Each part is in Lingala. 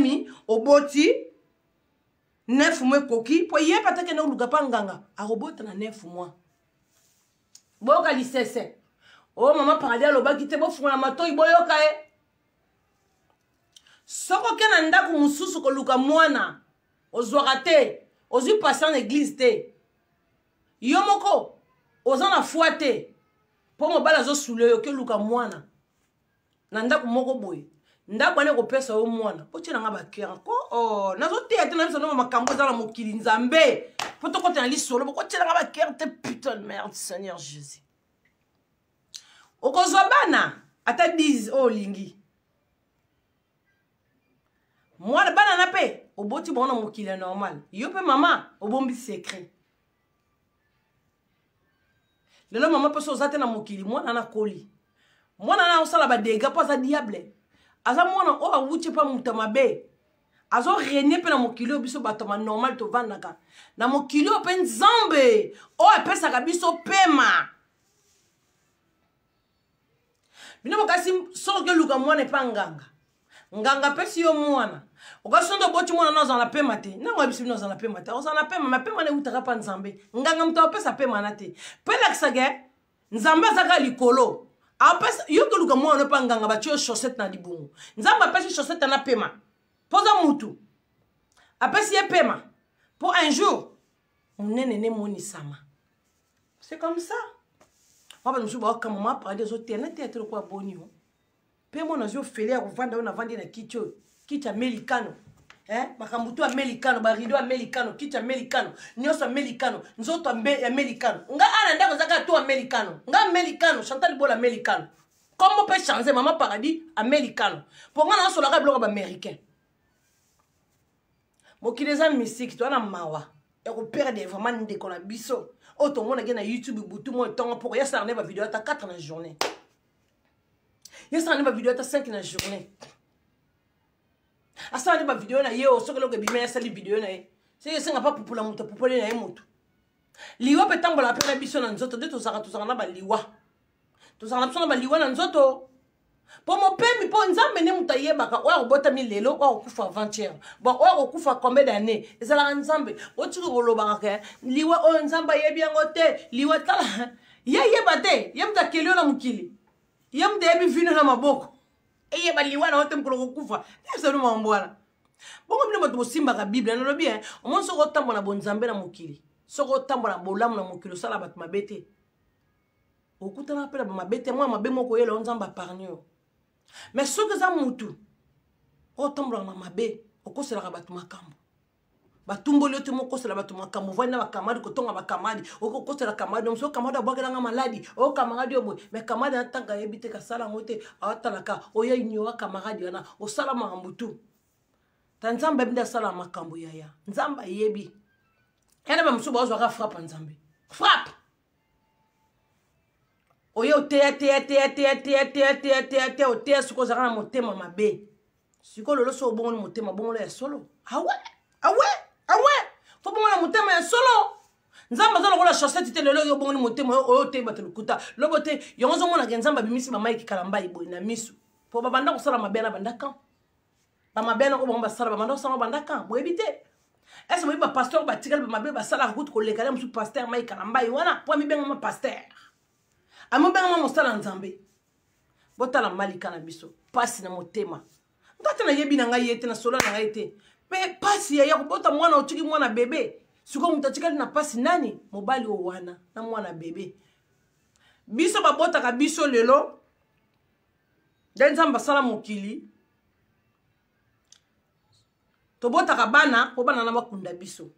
pemi oboti 9 mois koki po ye patake na luka panganga a robota na 9 mois boka lisese oh maman paradia lobaki te bo funa matoi boyoka e soko kena ndako mususu ko luka mwana ozwaka te ozwi passer en église te yo moko ozana foi te po mobala zo sule yo ke luka mwana na ndako moko boye ndako ane ko pesa yo mwana po tina nga ba kera ko oh nazo te ate na biso no makambo za na mokili nzambe po to ko tena lisolo ko tina nga ba kera te putain de merde Seigneur Jésus okozwa bana ata 10 o lingi mwana bana na pe oboti bona mokili normal yo pe mama obombi secret lelo mama peso zate na mokili mwana na koli mwana na osala ba dega po za diable aza mwana o awuche pa muta mabe azo rene pe na mokili biso bato ma normal to vandaka na mokili pe nzambe o apesa ka biso pema bino bakasi soko ke luka mwana pa nganga pesi yo mwana okasondo boti mwana na za na pema te nango biso na za na pema te oza na pema mapema ne utaka pa nzambe nganga mto apesa pema na te pela kisage nzambe zaka likolo apesa yo ke luka mwana pa nganga ba tio chaussette na libungu nzambe apesa chaussette na pema poza mutu apesi ye pema pour un jour munene ne moni sama c'est comme ça papa nous ba ka mama pa des autres na tête quoi bonio pe mo na zo fele ya kuvanda na vandi na kicho kicha americano makambutu americano ba rido americano kicha americano nyoso americano nzoto americano nga ana ndako zaka to americano nga americano Chantal Bola americano comment peut changer maman paradis americano pour nga na sola ka bloka ba américain mokileza mystique to na mawa ya ko perdre vraiment ndeko na biso o to mona na YouTube butu mo tongo pour ya sa ba vidéo ta 4 na journée ya sa ba vidéo ta 5 na journée asa ba vidéo na ye o sokolo ke bimé sa li vidéo na ye c'est nga pas pour la muta popole na ye mutu liwa petambola pe na biso na nzoto de to saka na ba liwa to saka na biso na ba liwa na nzoto po mo pemi po nzambe ne muta ye baka o robota mi lelo o kufa avant-hier bon o kufa combien d'années ezala nzambe o tiko koloba ka liwa o nzamba ye bien ngote liwa tala ye bate ye muta kelio na mukili ye muta ye bi vino na maboko eye baliwa na hotem ko kufa esa no mambwana bongo bino bato simba ka bible na lobi o mon soko tambo na bonzambe na mukili soko tambo na bolamu na mukili sala bato mabete okutana pela ba mabete moi mabe moko yelo nzamba parnio mais soko za mutu o tambo na mabe okosela ka bato makambo batumboli ote moko sela bato makambo vana bakamadi kotonga bakamadi okosela kamadi mso kamadi abwakela nga maladi o kamaradi obo mais kamadi atanga yebite ka sala ngote atalaka oya inyoa kamaradi wana o sala makambo tu tanzamba binda sala makambo yaya nzamba yebi yana ba mso bazo ka frappe nzambe frappe oya te ote suko za na motema mabe siko lolo so bongo ni motema bongo ya solo awe fo bongo na motema ya solo nzamba zo lokola chaussette te lelo yo bongo ni motema oyo te batelukuta lobote yonzo mona ke nzamba bimisi ba maiki kalamba ibo na misu po babanda ko sala mabena bandaka ba mabena ko bongo ba sala babanda ko sala bandaka bo ebite est-ce que ba pasteur ba tikala ba mabe ba sala route ko lekala musu pasteur maiki kalamba wana po mi benga ma pasteur amo benga ma mosala nzambe botala malika na biso pasi na motema ngata na yebi na ngai yete na solo na ngai te mais pasi ya kubota mwana otiki mwana bebe siko mutatikali na pasi nani mobali o wana na mwana bebe biso babota ka biso lelo nzamba sala mokili to bota ka bana po bana na makunda biso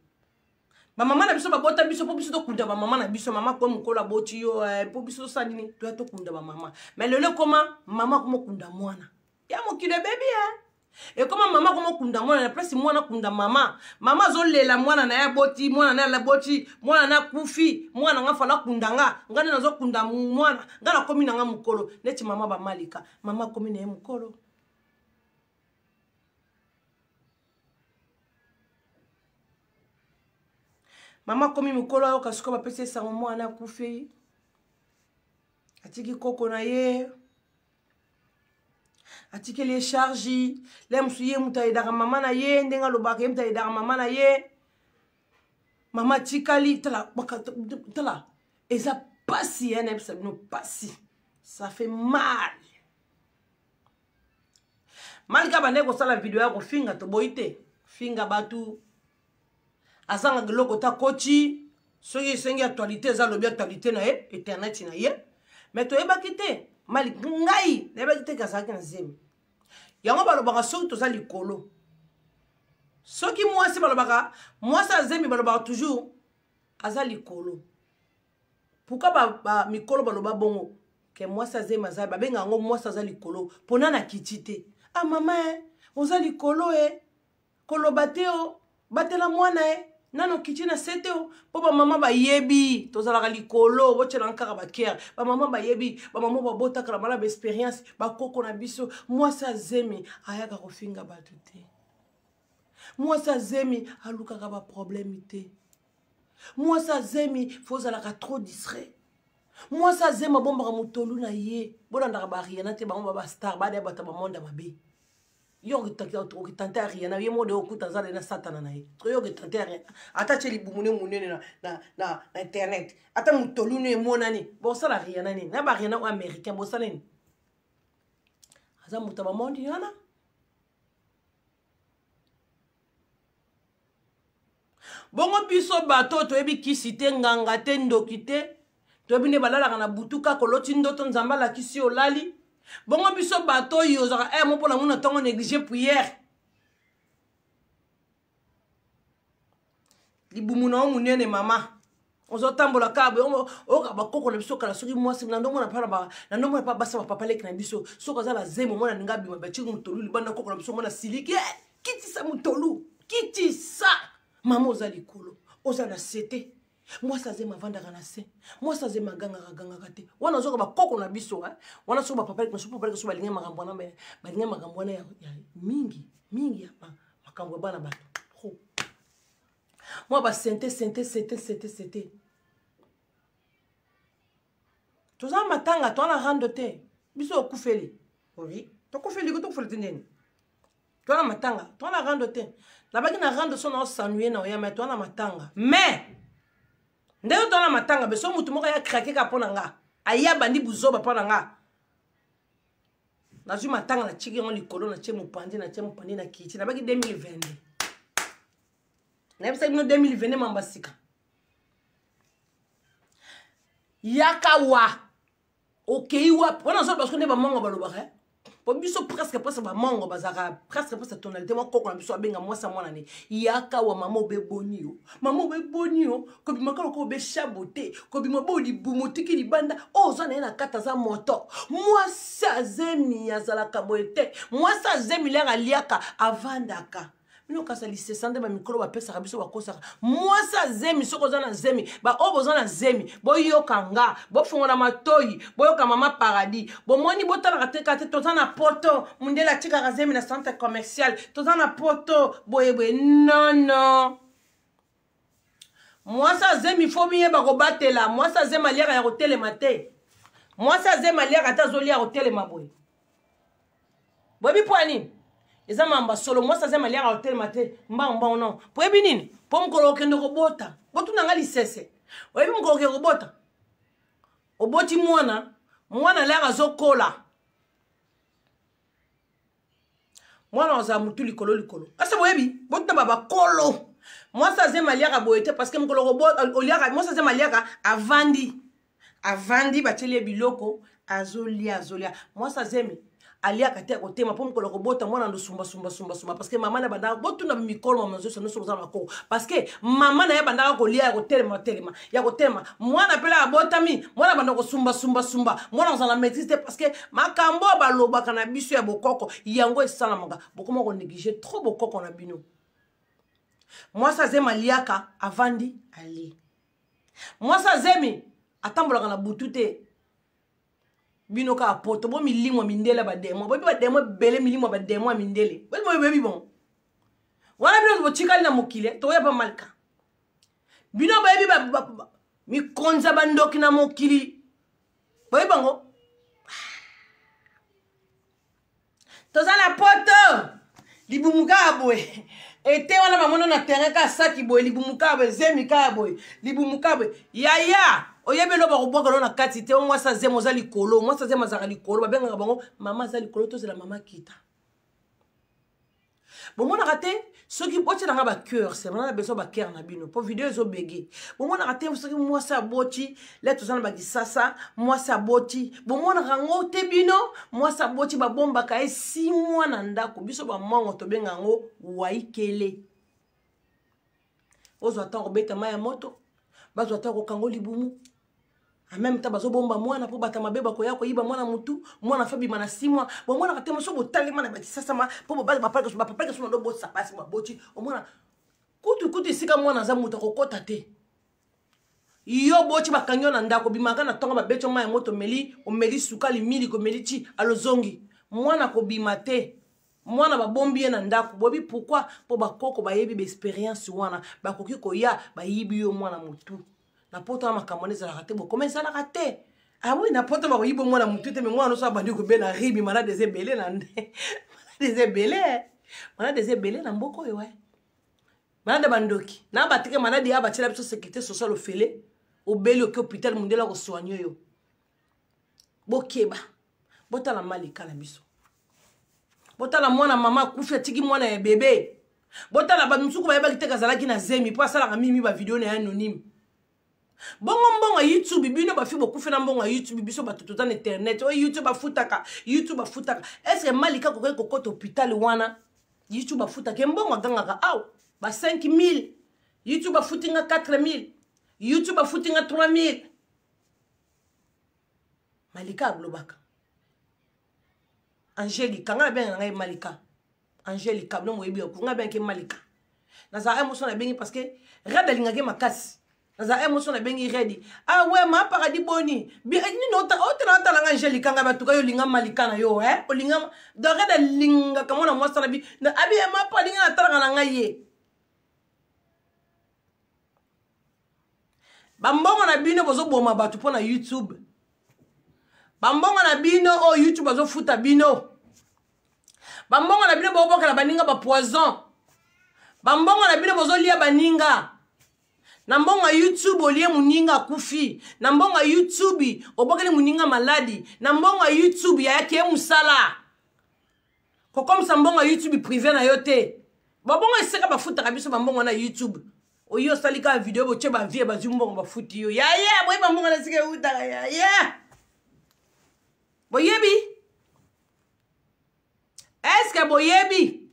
ba mama na biso babota biso po biso to kunda ba mama na biso mama ko mukola boti yo po biso salini to kunda ba mama mais lelo koma mama ko mokunda mwana ya mokile bebe et comment maman comment kunda mwana na place mwana kunda mama zo lela mwana na ya boti mwana na la boti mwana na kufi mwana nga fala kunda nga ngana nazo kunda mwana ngana komi na nga mukolo neti mama ba malika mama komi na ye mukolo mama komi mukolo yo kasuko ba pese sa mwana kufi atiki koko na ye atikeli charge le musuye mutaidaka mama na ye ndenga lobaka ye mutaidaka mama na ye mama tikali tala eza pasi ene bisa bino pasi ça fait mal malika bande ko sala video ya ko finga to boite finga batu asanga gloko ta kochi soki sengi actualité za lobi actualité na ye internet na ye mais to eba kite mali ngai eba kite kasaki na zemi yango balobaka soki toza likolo soki mwasi balobaka mwasi azemi balobaka toujours aza likolo pourquoi ba mikolo baloba bongo ke mwasi azemi aza babenga yango mwasi aza likolo pona na kiti te ah mama oza likolo koloba te o batela mwana nano kiti na sete o po ba mama ba yebi tozalaka likolo botela nkaka ba kere ba mama ba yebi ba mama ba botaka la mala experience ba koko na biso mwasi azemi ayaka kofinga batu te mwasi azemi alukaka ba problème te mwasi azemi fozalaka trop distrait mwasi azemi bombaka mutolu na ye bolandaka ba riana te bango ba star ba de bata ba monde mabe yo kitante riana ye mode okuta zale na satana na ye yo kitante riana ata cheli bumune munene na internet ata mutolu ne monani bo sala riana ni na ba riana o américain bo sala ni aza mutaba monde yana bongo biso bato toyebi kisi te nganga te ndoki te toyebi ne balalaka na butuka koloti ndoto nzamba la kisi olali bongo biso bato yo zaka mo pona muna tongo négliger prière libumuna o munene mama ozo tambola kabe o ka bakoko na biso kala soki mwasi na ndomona pa basa papa leki na biso soko za la zemo mona ngabi mabachi mutolu libanda koko na biso mona siliki kiti sa mutolu kiti sa mama oza likolo oza na sete mwasi azema avandaka na se mwasi azema agangaka te wana ozoka bakoko na biso wana soki bapapa so balingi makambo wana ya mingi ya makambo ya bana bato mwa basente sente toza matanga toana rando te biso okufeli oui tokufeli te ndeni toana matanga toana rando te labaki na rando so na osanuye na oyama toana matanga mais ndenge toana matanga beso mutu moko ya krakeka mpo na nga aya bandi buzoba mpo na nga nazwi matanga na tiki yango likolo na tie mopandi na kiti nabaki 2022 nayebisaki bino 2022 mamba sika yaka wa okei wapi wana zoba parce que nde bamongo balobaka po biso presque bamongo bazaka presque tonalité mwa koko na biso abenga mwasa mwana ne yaka wa mama obeboni yo kobimaka loko obeshabote kobima bo libumu tiki libanda oza na ye na kata za moto mwasi azemi azalaka boye te mwasi azemi lenga liaka avandaka mino kasa lisesande ba mikolo bapesaka biso bakosaka mwasi azemi soko oza na zemi baoyo boza na zemi boyoka nga bofungola matoyi boyoka mama paradis bomoni botalaka te toza na poto mundele atikaka zemi na centre commercial toza na poto boyeboye nono mwasi azemi fo miyeba kobatela mwasi azemi aliaka ya kotelema te mwasi azemi aliaka ata azolia ya kotelema boye boyebi po ya nini eza mamba solo mwasi azemi aliaka ya kotelema te mbangombango non boyebi nini po mokolo okende kobota botunanga lisese oyebi mokolo okende kobota oboti mwana aliaka azokola mwana azala mutu likolo ase boyebi botuna bakolo mwasi azemi aliaka boye te parce que mokolo oliaka mwasi azemi aliaka avandi batieli biloko azolia mwasi azemi aliaka te akotema po mokolo kobota mwana ndo sumba parce que mama na bandaka botuna mikolo mama nzoso noso kozala makoko parce que mama na ye bandaka kolia ya kotelema mwana pela abotami mwana banda kosumba mwana ozala maîtrise te parce que makambo balobaka na biso ya bokoko yango esalamaka bokoma konéglige trop bokoko na bino mwasi azemi aliaka avandi ali mwasi azemi atambolaka na butu te bino ka poto bo milimwa mindele bademo bo bademo bele milimwa bademo mindele bo bebi bon wana bino bo chikali na mokile to ya ba malka bino bebi mi konza bandoki na mokili bo bango toza na poto libumuka boye ete wana bamono na terrain ka saki boye libumuka boye zemika boye libumuka boye yaya oyebelo bakobwaka lo na kati te mwasa zemo oza likolo mwasa zemo azaka likolo babengaka bango mama aza likolo tozela mama kita bomonaka te soki botielanga bacoeur semana na beso bacoeur na bino mpo video ezobege bomonaka te soki mwasi aboti le toza na bakisasa mwasi aboti bomonaka yango te bino mwasi aboti babombaka ye 6 mois na ndako biso bamongo tobenga yango waikele ozwa ata kobeta mai ya moto bazwa ata kokango libumu en même temps bazobomba mwana po bata mabe bakoya koyiba mwana mutu mwana fabima na 6 mois bon mwana katema so botalema na bakisasa ma po bapapa que so ndo botsa pasi baboti o mwana kutu sika mwana za mutu kokota te yo boti bakanyo na ndako bimaka na tonga babeto ma moto meli o meli sukali mili ko meli chi alozongi mwana ko bimate mwana babombi na ndako bobi pourquoi po bakoko bayebi be experience wana bakoki koya bayibi yo mwana mutu na poto ya makambo ezalaka te bokoma ezalaka te ah oui na poto bakoyiba mwana mutu te me mwana oso abandi kobela ribi malade ezebele na nde malade ezebele na mboko oyo malade bandoki na batike malade ya batiela biso sécurité sociale ofele obeli oke hôpital mundela kosoigne yo bokeba botala malika na biso botala mwana mama akufi atiki mwana ya bebe botala bamisuku bayebaki te kazalaki na zemi po asalaka mimi bavideo na ya anonyme bongo YouTube bino bafi bokufi na mbongo YouTube biso batoto na internet o YouTube afutaka est-ce que malika kokoki kokota hôpital wana YouTube afutaka mbongo agangaka aw ba 5000 YouTube afutinga 4000 YouTube afutinga 3000 malika aglobaka Angelica nga ben nga malika Angelica no moyebi ko nga ben ke malika naza émotion na bengi parce que rada lingake makasi naza émotion na bengi ready ah ouais ma paradis boni bi ni nota otana nga Angelica nga batuka yo linga malika na yo o linga do rada linga kamona mwasa na bi na abi ma pa linga na tala nga ye bambongo na bino bozo boma batu po na YouTube bambongo na bino o YouTube bazo futa bino bambongo na bino boboka na baninga ba poison bambongo na bino bozo lia baninga na mbongo YouTube olie muninga kufi na mbongo YouTube obokele muninga maladi na mbongo YouTube ya yake musala ko comme ça mbongo YouTube privé na yote babongo eseka bafuta kabiso bambongo na YouTube oyo salika video bo che ba vie ba zumbongo bafuti yo ya boy bambongo na sike uta ya boyebi est-ce que boyebi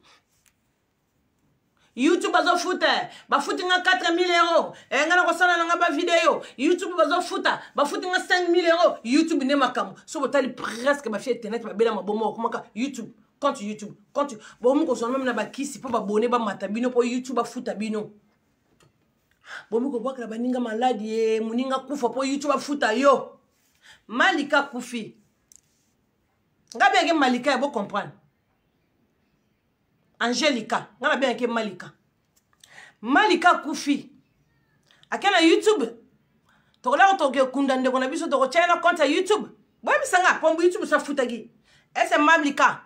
YouTube bazo futa bafutinga 4000 euros ngana ko sala nga ba video YouTube bazo futa bafutinga 5000 euros YouTube ne makamo so botali presque ba fi internet ba bela mabomo komaka YouTube compte YouTube compte bomu ko so même na ba kisi po ba bonner ba matabino po YouTube bafuta bino bomu ko bwakala baninga maladi muninga kufa po YouTube bafuta yo malika kufi ngabe ke malika ya bo comprendre Angelica ngana bien ke malika kufi akena YouTube tokola toke kunda ndeko na biso toko china compte YouTube boy bisanga pombo YouTube sa futagi ese malika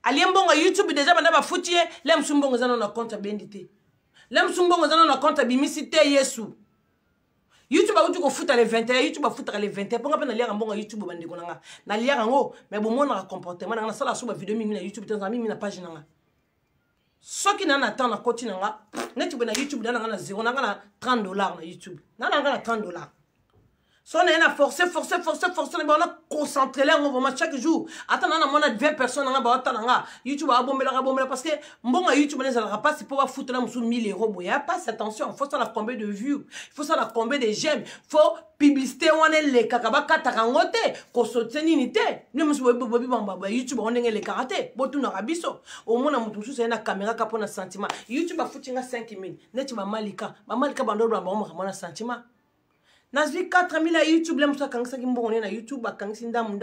aliembonga YouTube déjà banda ba futie lem sumbongo zana na compte bendité lem sumbongo zana na compte bimisité Yesu YouTube a ko futa les 21 YouTube a futa les 21 ponga pe na liaka mbonga YouTube bande ko nanga na liaka ngo mais bon mona comportement na sala so ba video mimi na YouTube tanza mimi na page nanga soki na na temps na koti nanga neti be na YouTube na na 0 na $30 na YouTube na $30 so on a forcé on a concentré là on va chaque jour attends on a 20 personnes on a YouTube a bombé parce que bon YouTube ne sera pas si pour foutre là 1000 euros boya pas attention il faut ça la combien de vues il faut ça la combien de j'aime faut publicité on est les kakaba katarangote ko soteni nité ne musu bobi bamba YouTube on est les karaté botu na rabiso au moins na mutu ça na caméra ka pona sentiment YouTube a foutinga 5000 neti ba malika bando ba mona sentiment Nazvi 4000 à YouTube, là, moussa kangsa kimbonne na YouTube, a kangsi ndamu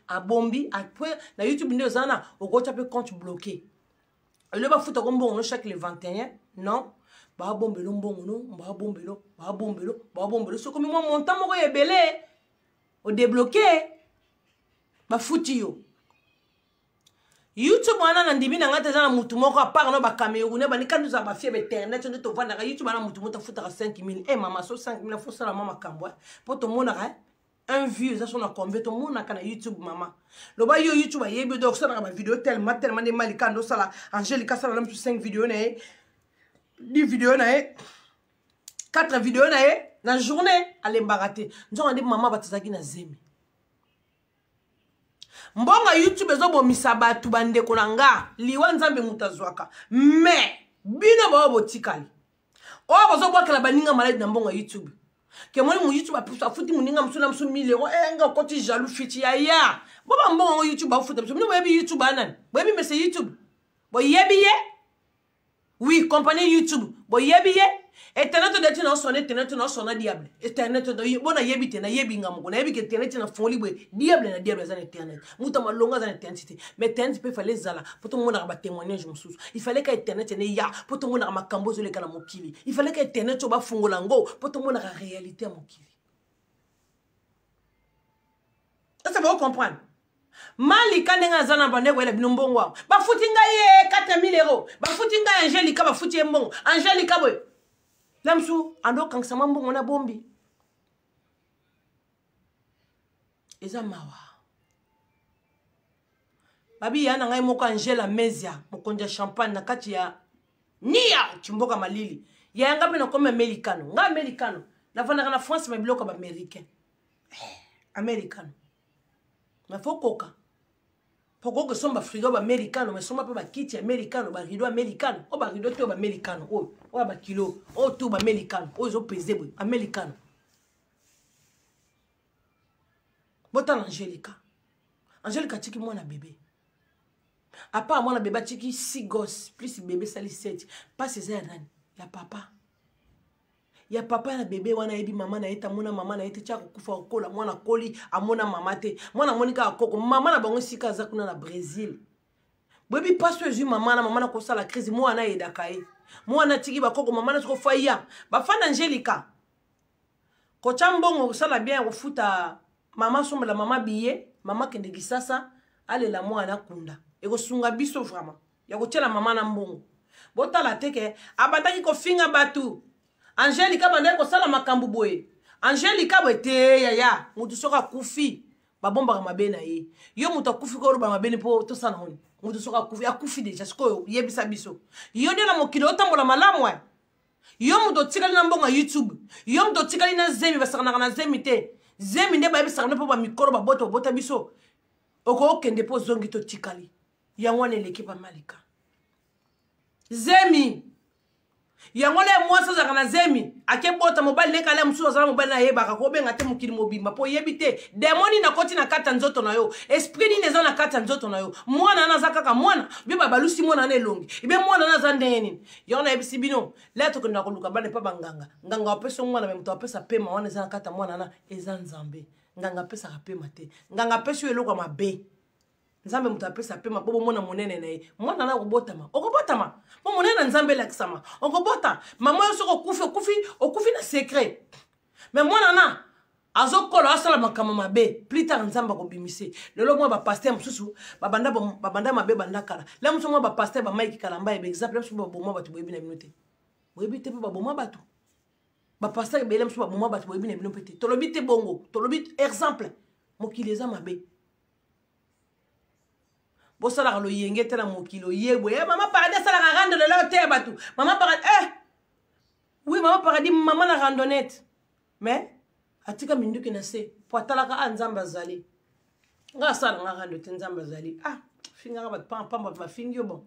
a bombi, après, na YouTube, ne zana, au gros tapé compte bloqué. Et le bas fouta gombon, chaque le 21, non, ba bombelo, ba bombelo, so comme moi, mon temps, moi, est belé, au débloqué, ba fouti yo. YouTube wana na ndimi na ngata za mutu moko apart no ba Camerounais ba ni kandu za ba fiebe internet on to vanda YouTube wana mutu mota futa 5000 eh mama so 5000 faut ça la mama kambo pour to mona un view ça son a combien to mona kana YouTube mama lo ba yo YouTube a yebi do ça na ba vidéo tellement de malika ndo sala Angelica sala même 5 vidéos na 10 vidéos na 4 vidéos na na journée aller mbaraté nzo andi mama batazaki na zemi mbonga YouTube ezobo misabatu bandeko nanga liwa nzambe mutazwaka mais bino ba botikali o bazo bwakala baninga malade na mbonga YouTube ke moni mu YouTube afuti muninga msuna msu 1000 euros enga koti jaloux fiti ya boba mbonga YouTube afuta msu bino bebi YouTube anani bebi mese YouTube bo yebiye oui compagnie YouTube bo yebiye Internet de tina sonne internet na sonna diable internet de bona yebite na yebinga mungu na yebike internet na foli bwe diable na diable za internet muta malonga za internet mais internet peut fallait zala pour tout le monde ba témoignage mususu il fallait que internet ne ya pour tout le monde makambo zo le kana mokili il fallait que internet ba fungola ngo pour tout le monde la réalité mokili ça va comprendre mali kanenga zana bande wela binombongwa ba futinga ye 4000 euros ba futinga Angelica ba futi mbongo Angelica boy Lamsou, ando kangsama mbongo na bombi. Eza mawa. Babi yana ngai moko Angela Mezia, mokonja champagne na kati ya Nia chimboka malili. Ya ngapi na kome americano. Nga americano. Na vana na France ma biloko ba américain. Americano. Na fokoka. Pourquoi que somba frigo ba americano mais somba pa ba kiti americano ba rideau americano o ba rideau to ba americano o ba kilo o to ba americano o zo peser bo americano bota Angelica tiki mwana bébé à part mwana bébé tiki 6 gosses plus bébé sali 7 pas ces nani ya papa na bébé wana ebi mama na eta mona mama na ete cha kufa kola mwana koli amona mama te mwana monika akoko mama na bango sika za kuna na Brésil bebi paso ezu mama na ko sala crise mwana edakai mwana tiki bakoko mama na ko faya ba fana Angelica ko chambongo sala bien ko futa mama somba la mama biye mama kende gisasa ale la mwana kunda e ko sunga biso vraiment ya ko tela mama na mbongo botala teke abandaki ko finga batu Angelica bande ko sala makambu boye Angelica bote ya mutu soka kufi babomba mabe na ye yo mutu akufi ko ruba mabe ni po to sana honi mutu soka kufi akufi deja siko yebisa biso yo de na mokilo tambola malamu yo mutu tikali na mbonga YouTube yo mutu tikali na zemi basakana na zemi te zemi nde ba yebisa na po ba mikoro ba bota biso oko okende po zongi to tikali ya ngwane l'équipe malika zemi yangole mwasa za kana zemi akebota mobile ne kala msuwa za mobile na yeba ka ko benga te mukili mobimba po yebite demoni na koti na kata nzoto na yo esprit ni neza na kata nzoto na yo mwana na zakaka mwana biba balusi mwana na elongi ibe mwana na zandeni yona ebisi bino leto ko ndakoluka bale pa banganga nganga wapeso mwana me mtu apesa pema wana za kata mwana na eza nzambe nganga pesa ka pema te nganga peso eloko mabe nzambe mutu apesa pema bobo mwana monene na ye mwana na okobotama mo monene nzambe lakisama okobota mama yo soko okufi na secret mais mwana na azokola asala makama mabe plus tard nzambe kobimise lelo mwa ba pasteur mususu babanda mabe bandakala la musu mwa ba pasteur ba Mike Kalamba e exemple musu ba bomwa batu boyebi na minute boyebi te ba bomwa batu ba pasteur bele musu ba bomwa batu boyebi na minute tolobi te bongo tolobi exemple mokileza mabe bosala lo yenge tela mokilo yebo mama paradis sala rando le lo te batu mama paradis oui mama paradis mama na randonnette mais atika minduki na se poatala ka nzamba zali nga sala nga rando te nzamba zali finga ba pamba ba fingio bon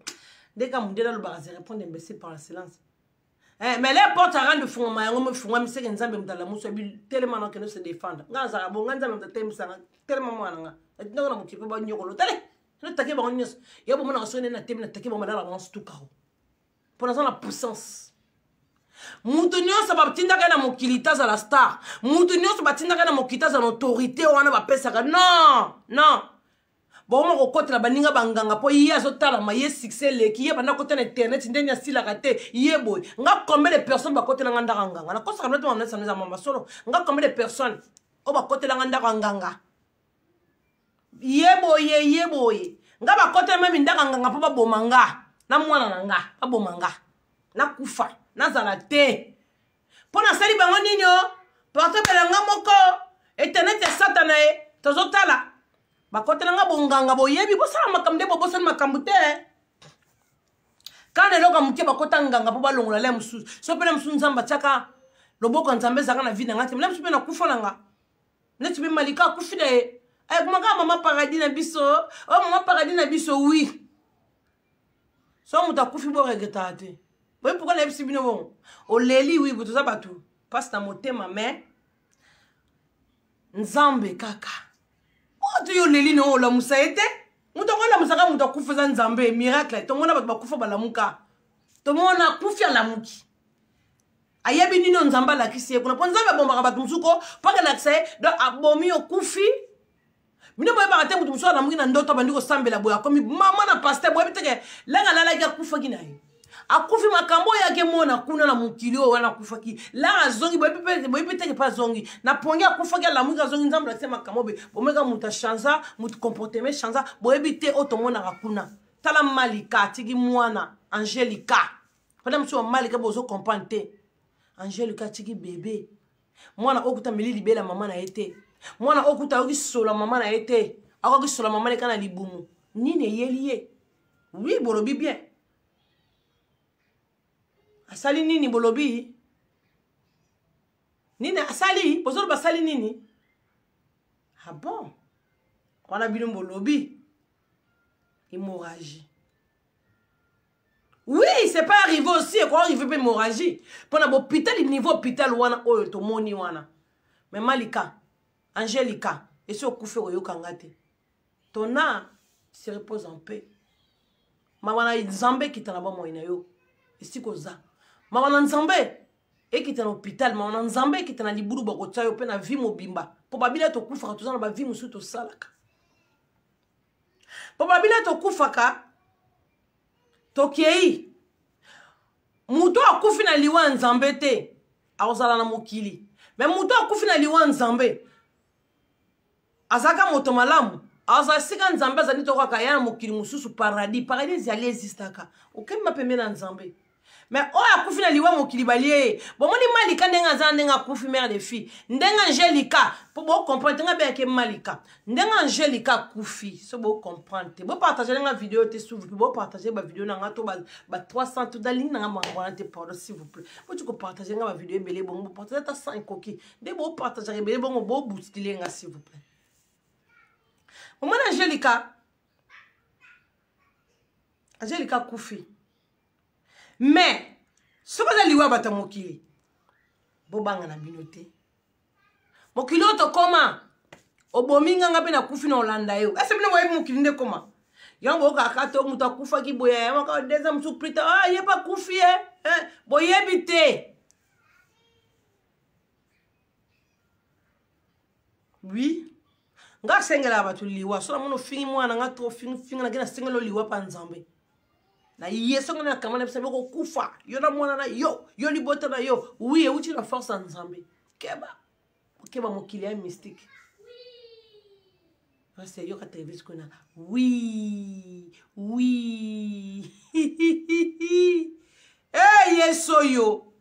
dès ka mundela lo ba se répondre mbese par la silence mais les portes à rendre fond ma yango fond mi se nzambe mutala muso bi tellement na que no se défendre nga za bon nga nzambe mutata msana tellement mwana nga ndona mukipe ba nyokolo tele ne take ba nyos ya bo mona sone na teme na take ba madala avance tout kao pour la puissance mutu nyos ba tinda kana mokilita za la star mutu nyos ba tinda kana mokilita za autorité wana ba pesa ka non bon mo ko kotela baninga banganga po yi azotala ma ye succès le ki ye bana ko tena internet ndenya sila kate ye boy nga combien de personnes ba kotela nganda nganga na ko sa kamete mama sa mama solo nga combien de personnes o ba kotela nganda nganga ye boy nga bakote même ndaka nganga po babomanga na mwana na nga babomanga na kufa nazala te mpo nasali bango nini o portable nga moko internet ya satana ye tozotala bakotela nga bonganga boyebi bosala makambo nde bobosani makambo te kana eloko moke bakota nganga mpo balongola le mosusu so mpe le mosusu nzambe atiaka loboko ya nzambe ezalaka na vide na nga te le mosusu mpe nakufa na nga neti mpe malika akufi na ye ayekomaka mama paradis na biso o mama paradis na biso wi so moto akufi boregretaka te boye pourkua nayebisi bino bongo oleli wi botoza bato mpasi na motema me nzambe kaka oto yo oleli na olamusa ye te moto ango olamusaka moto akufa eza nzambe miracle tomona bato bakufa balamuka tomona akufi alamuki ayebi nini nzambe alakisi ye kuna mpo nzambe abombaka bato mosuko mpo akalakisa ye donc abomi okufi bino boyebaka te moto mosuku alamuki na ndoto abandi kosambela boye akomi mama na paster boyebi teke langa alalaki akufaki na ye akufi makambo oyo ake mona kuna na mokili oyo wana akufaki langa azongi boyebi teke mpe azongi na pongi akufaki alamuki azongi nzambe alakisi makambo obe bomeka moto achanza moto comportement chanza boyebi te oyo tomonaka kuna tala malika atiki mwana angelika mpona mosuku malika bozo comprendre te angelika atiki bebe mwana okuta meli libela mama na ye te mwana okuta ayoki sola mama na ye te akoki sola mama leka na libumu nini eyeli ye wi bolobi bien asali nini bolobi nini asali bozoloba asali nini ah bon wana bino bolobi hémorragie oui c'est pas arrivé aussi quoi arrivé pas hémorragie pour na hôpital niveau hôpital wana oyo to moni wana mais malika Angelica et si okufe oyokanga te tona se repose en paix mawana nzambe kitana ba moina yo esiko za mawana nzambe ekita na hôpital mawana nzambe ekita na libulu bakotya yo pe na vie mobimba po babila to kufa to na ba vie musu to salaka po babila to kufaka to kei muto akufi na liwa nzambe te aozala na mokili mais muto akufi na liwa nzambe azaka moto malamu aza sika nzambe azali tokaka ya na mokili mususu paradis yali existaka okemba pembe na nzambe mais oyo akufi na liwa mokili balie bomoni malika ndenge aza ndenge akufi mère de fille ndenge Angelica po bocomprendre nga beyake malika ndenge Angelica akufi so bocomprendre te bopartage nga video te s'il vous plaît bopartage bavideo na nga to ba 300 to dali na nga mangwana te pardon s'il vous plaît boti kopartage nga bavideo ebele bongo bopartage ta 5 koki nde bopartage ebele bongo boboostile nga s'il vous plaît Maman Angelica kufi. Mais, ce que vous avez dit, mokili, bobanga na binote. Mokili oto koma, obominga nga na kufi na Olanda yo. Est-ce que vous avez mokili nde koma? Yango kakato muta kufa ki boye, yamaka deza msu prita, ah, ye pa kufi boye bite. Oui. Nga sengela batu liwa so na mono fingi mwana nga to fingi na kina sengelo liwa pa nzambe na yeso ngana kamana pesa ko kufa yo na mwana na yo libota na yo oui uti la force en nzambe keba mokili ya mystique c'est yo ka televis kona oui eh yeso yo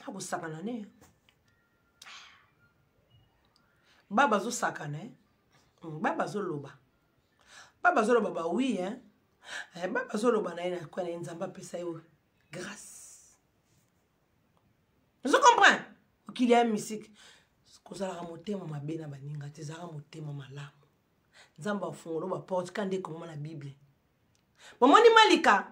ako sakana ne Baba zo sakane, baba zo loba ba oui baba zo loba na ina kwa na nzamba pesa yo grâce. Je comprends. Qu'il y a musique, kozala motema mabe na baninga te zara motema malamu. Nzamba fungolo ba porte kande comme na Bible. Bomoni malika.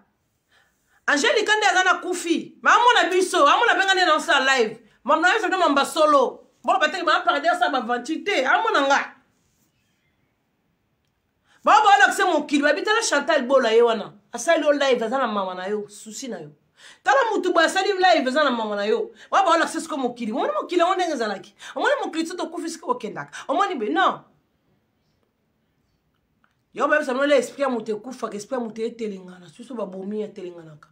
Angelica kande azana kufi. Ma amona biso, amona benga ne dans sa live. Mama na yo mamba solo. Bon, peut-être que je vais parler de ça, je vais Baba alakse mon kilo abita la Chantal Bola yewana asali live azana mama na yo susi na yo tala mutu ba asali live azana mama na yo baba alakse sko mon kilo mon kilo on ndenge zalaki omoni mon kilo to kufiska okendaka omoni be non yo ba bisa no le esprit mutu kufa ke esprit mutu etelengana susu ba bomi etelengana ka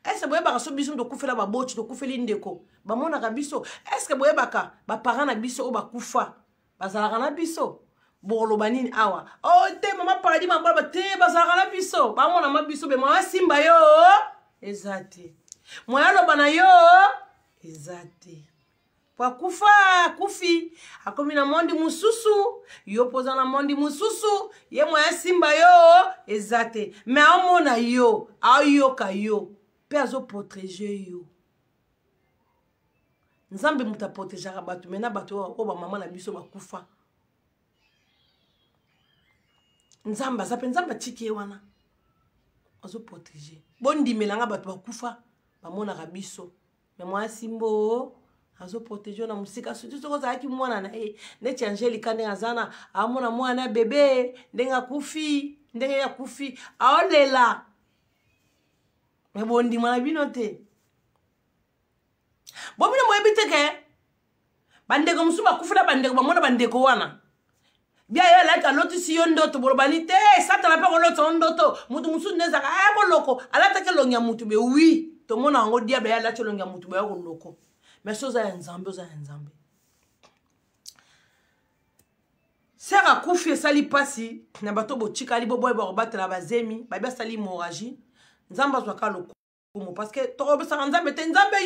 est-ce que boye baka so biso ndo kufela ba bochi to kufeli ndeko ba mona ka biso est-ce que boye baka ba parents na biso o ba kufa bazalaka na biso boloba nini awa oh te mama paradis mabala te bazalaka na biso bamona ma biso be mama simba yo eza te moya loba na yo eza te po kufa kufi akomi na mondi mususu yo poza na mondi mususu ye moya simba yo eza te me amona yo ayoka yo pe azoprotege yo nzambe muta protegeaka bato mena bato oyo bamama na biso bakufa nzambe aza mpe nzambe atiki ye wana azoprotege bondimelanga bato bakufa bamonaka biso me mwa simbo azoprotege na mosika surtout soki ozalaki mwana na ye neti angelika ndenge aza na amona mwana bebe ndenge akufi ndenge ye akufi aolela me bondima na bino te bobino moyebi te ke bandeko mosusu bakufi na bandeko bamona bandeko wana bia yo alaki alotisi yo ndoto bolobani te satana mpe kolota ndoto mutu mosusu nde ezaka aya koloko alataki elongi ya mutu be wi tomona yango diable ye alati elongi ya mutu be ya koloko mais so oza ya nzambe oza ya nzambe ser akufi esali mpasi na bato botikali boboye bakobatela bazemi babi asali hémorragie nzambe azwaka lokumu parce que tokobesaka nzambe te nzambe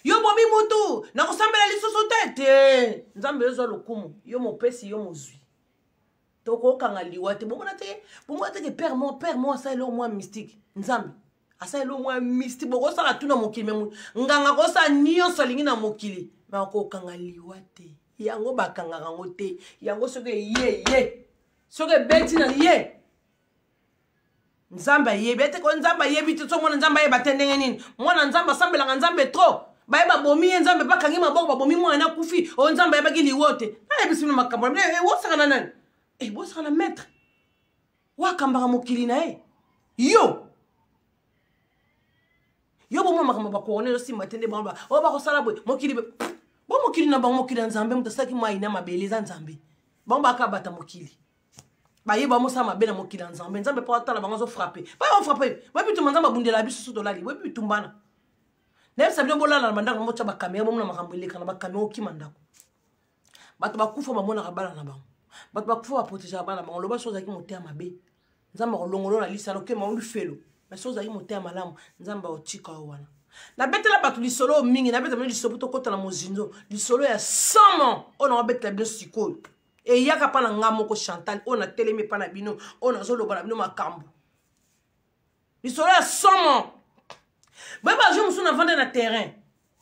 yo bomi mutu nakosambela lisusu te nzambe yozwa lokumu yo mopesi yo mozwi tokokanga liwa te bomona te ke père mo asali lo mwa mystique nzambe asali lo mwa mystique bokosala tuna mokili me nganga kosala nyonso alingi na mokili me akokanga liwa te yango bakangaka yango te yango soki ye soki ebeti na ye nzambe ayebi ete ko nzambe ayebi te so mwana nzambe ayeba te ndenge nini mwana nzambe asambelaka nzambe trop baye babomi ye nzambe bakangi maboko babomi mwana akufi oyo nzambe ayebaki liwo te ayebisi bino makambo wosaka na nani bosaka na maître wakambaka mokili na ye yo bomwa makambo bakorone osimba te nde bango oyo bakosala boye mokili bo mokili na bango mokili ya nzambe moto asalaki mwai na mabele eza nzambe bango bakabata mokili bayeba mosala mabe na mokili ya nzambe nzambe mpo atala bango azofrappe bayofrappe boyebituma nzambe abundela biso so tolali boyebitumbana nayebisa bino bolala na bandako motya bakamera bomona makambo eleka na bakamera okima ndako bato bakufa bamonaka bana na bango bato bakufa baprotegeaka bana na bango loba so ozalaki moteya mabe nzambe akolongolo na lisala okema olifelo mais so ozalaki moteya malamu nzambe aotika yo wana nabetela bato lisolo mingi nabetela bino lisolo po tokota na mozindo lisolo ya samo oyo nakobetela bino sikoyo eyaka mpa na nga moko Chantal oyo natelemi mpa na bino oyo nazoloba na bino makambo lisolo ya somo boyeba jo mosusu navande na terrain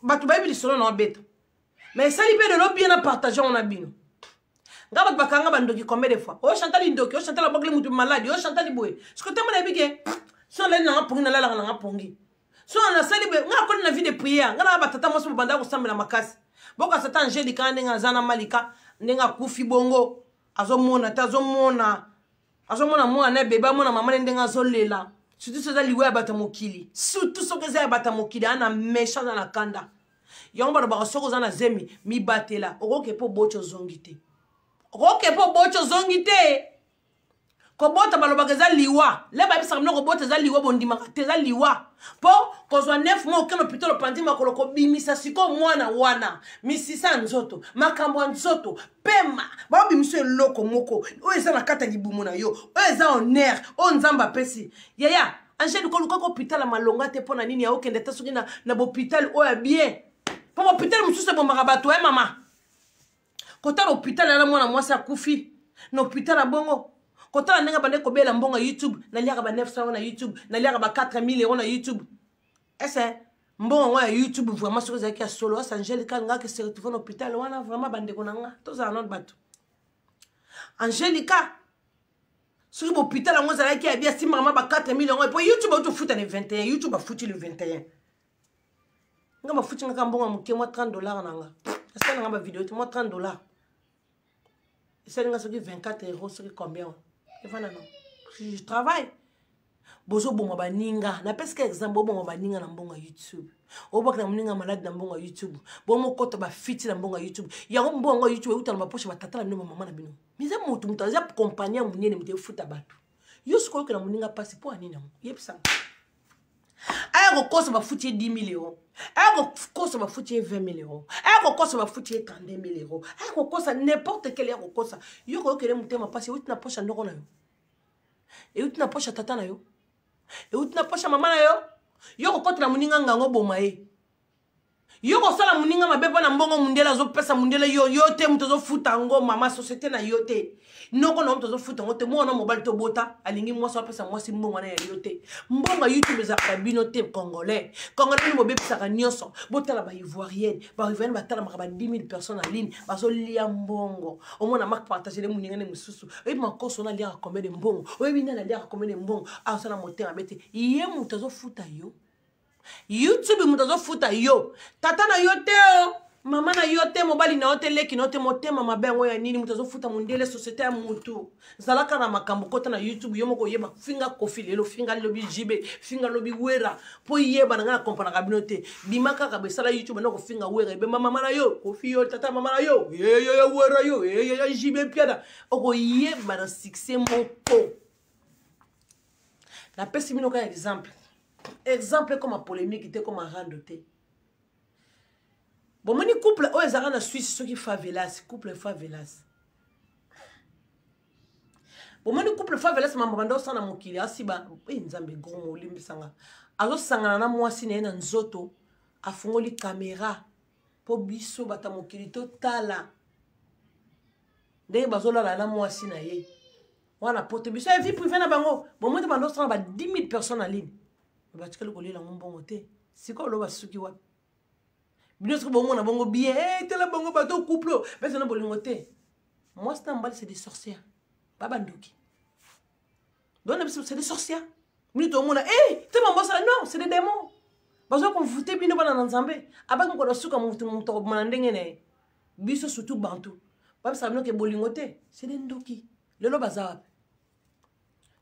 bato bayebi lisolo na obeta mais esali mpe lelo bien na partage ngo na bino nga bato bakanga bandoki combien de fois oyo Chantal ndoki oyo Chantal abokeli mutu maladi oyo Chantal boye siko te mona yebike so alali nanga pongi nalalaka nanga pongi so nasali boye nga akoli na vie de prière nga na batata mwasi bobanda kosambela makasi boka sata Angelique ndenge aza na malika ndenge akufi bongo azomona te azomona mwana bebe amona mama ndenge azolela surtout soza liwa ya bata mokili surtout soki eza ya bata mokili ana méchant na kanda yango balobaka soki oza na zemi mibatela okoke mpo bocha ozongi te kobota balobaka eza liwa le bayebisaka bino kobota eza liwa bondimaka te eza liwa mpo kozwa 9 mois okende hôpital opandi makolo kobimisa siko mwana wana misisa nzoto makambo ya nzoto pema babimiso eloko moko oyo eza na kati ya libumu na yo oyo eza honere oyo nzambe apesi yaya Angelique kolukaka hôpital ya malonga te mpo na nini aokende te soki na bohôpital oyo ya bien mpo bohôpital mosusu ebomaka bato ya mama kotala hôpital yana mwana mwasi akufi na hôpital ya bongo kotala ndenge bande kobela mbongo YouTube naliaka ba 900 na YouTube naliaka ba 4000 € na YouTube ese mbongo ya YouTube vraiment soki ezalaki ya solo asa Angelique ngaka se retrouve na hôpital wana vraiment bandeko na nga tozala na bato Angelique soki hôpital yango ezalaki ya bia simaka ba 4000 € po YouTube autofuta le 21 YouTube afuti le 21 nga bafuti ngaka mbongo moke mwa $30 nanga asa nga ba vidéo te mwa $30 esa nga soki 24 € soki combien je travaille bozo bongo baninga na peske exemple bongo baninga na mbongo YouTube obaka na muninga malade na mbongo YouTube bomo kota ba fiti na mbongo YouTube yango mbongo YouTube utala maposhe batata na bino mama na bino mize mutu mutaza compagnie munene mute futa bato yo siko ke na muninga pasi po anina yepsa akokosa bafuti 10 000 euros, akokosa bafuti 20 000 euros, akokosa bafuti 32 000 euros, akokosa n'importe quel akokosa yo ko kele mutema pasi uti na poche ndoko na yo e uti na poche tata na yo e uti na poche mama na yo yo ko kotela muninga ngango boma e yo ko sala muninga mabeba na mbongo mundela zo pesa mundela yo te muto zo futa ngo mama société na yo te noko na muto zo futa ngo te mwana mobile to bota alingi mwasa pesa mwasi mbongo na yo te mbonga YouTube za kabino te congolais ni mo bepisa ka nyonso botala ba ivoirienne batala makaba 10 000 personnes en ligne bazo lia mbongo omona mak partager le muninga ne mususu e makoso na lia combien de mbongo o bina na lia combien de mbongo a sala moteur abete ye muto zo futa yo YouTube mutazo futa yo tata na yo te mama na yo te mobali na yo te leki na yo te motema mabengo ya nini mutazo futa mundele société ya mutu zalaka na makambo kota na YouTube yo moko yeba finga kofi lelo finga lobi jibe finga lobi wera po yeba na kompana kabino te bimaka ka besala YouTube na ko finga wera be mama na yo kofi yo tata mama na yo ye wera yo ye jibe piada oko yeba na succès moko na pesi mino ka exemple comme ma polémique était comme un randoté. Bon, mon couple, oh, ils ont en Suisse, ceux qui favelas, couple favelas. Bon, mon couple favelas, ma maman dans mon kili, asiba, ils ont un gros mot, limbisanga. Alors, sangana moi si n'est un zoto, a fongoli caméra, pour biso bata mon kili totala. Dès bazola la moi si na ye. Wana pote biso, vie privée na bango. Bon, moi, demande dans 10 000 personnes en ligne. Parce que le collier la bongo te c'est quoi le basuki wa bien sûr bongo na bongo bien te la bongo bateau couple mais c'est na bolingo te moi c'est un bal c'est des sorcières baba ndoki donc c'est des sorcières minute au monde te mambo ça non c'est des démons parce qu'on foutait bino bana nzambe abaki ko suka mutu manandenge ne biso surtout bantu pas ça no ke bolingo te c'est des ndoki lelo bazawa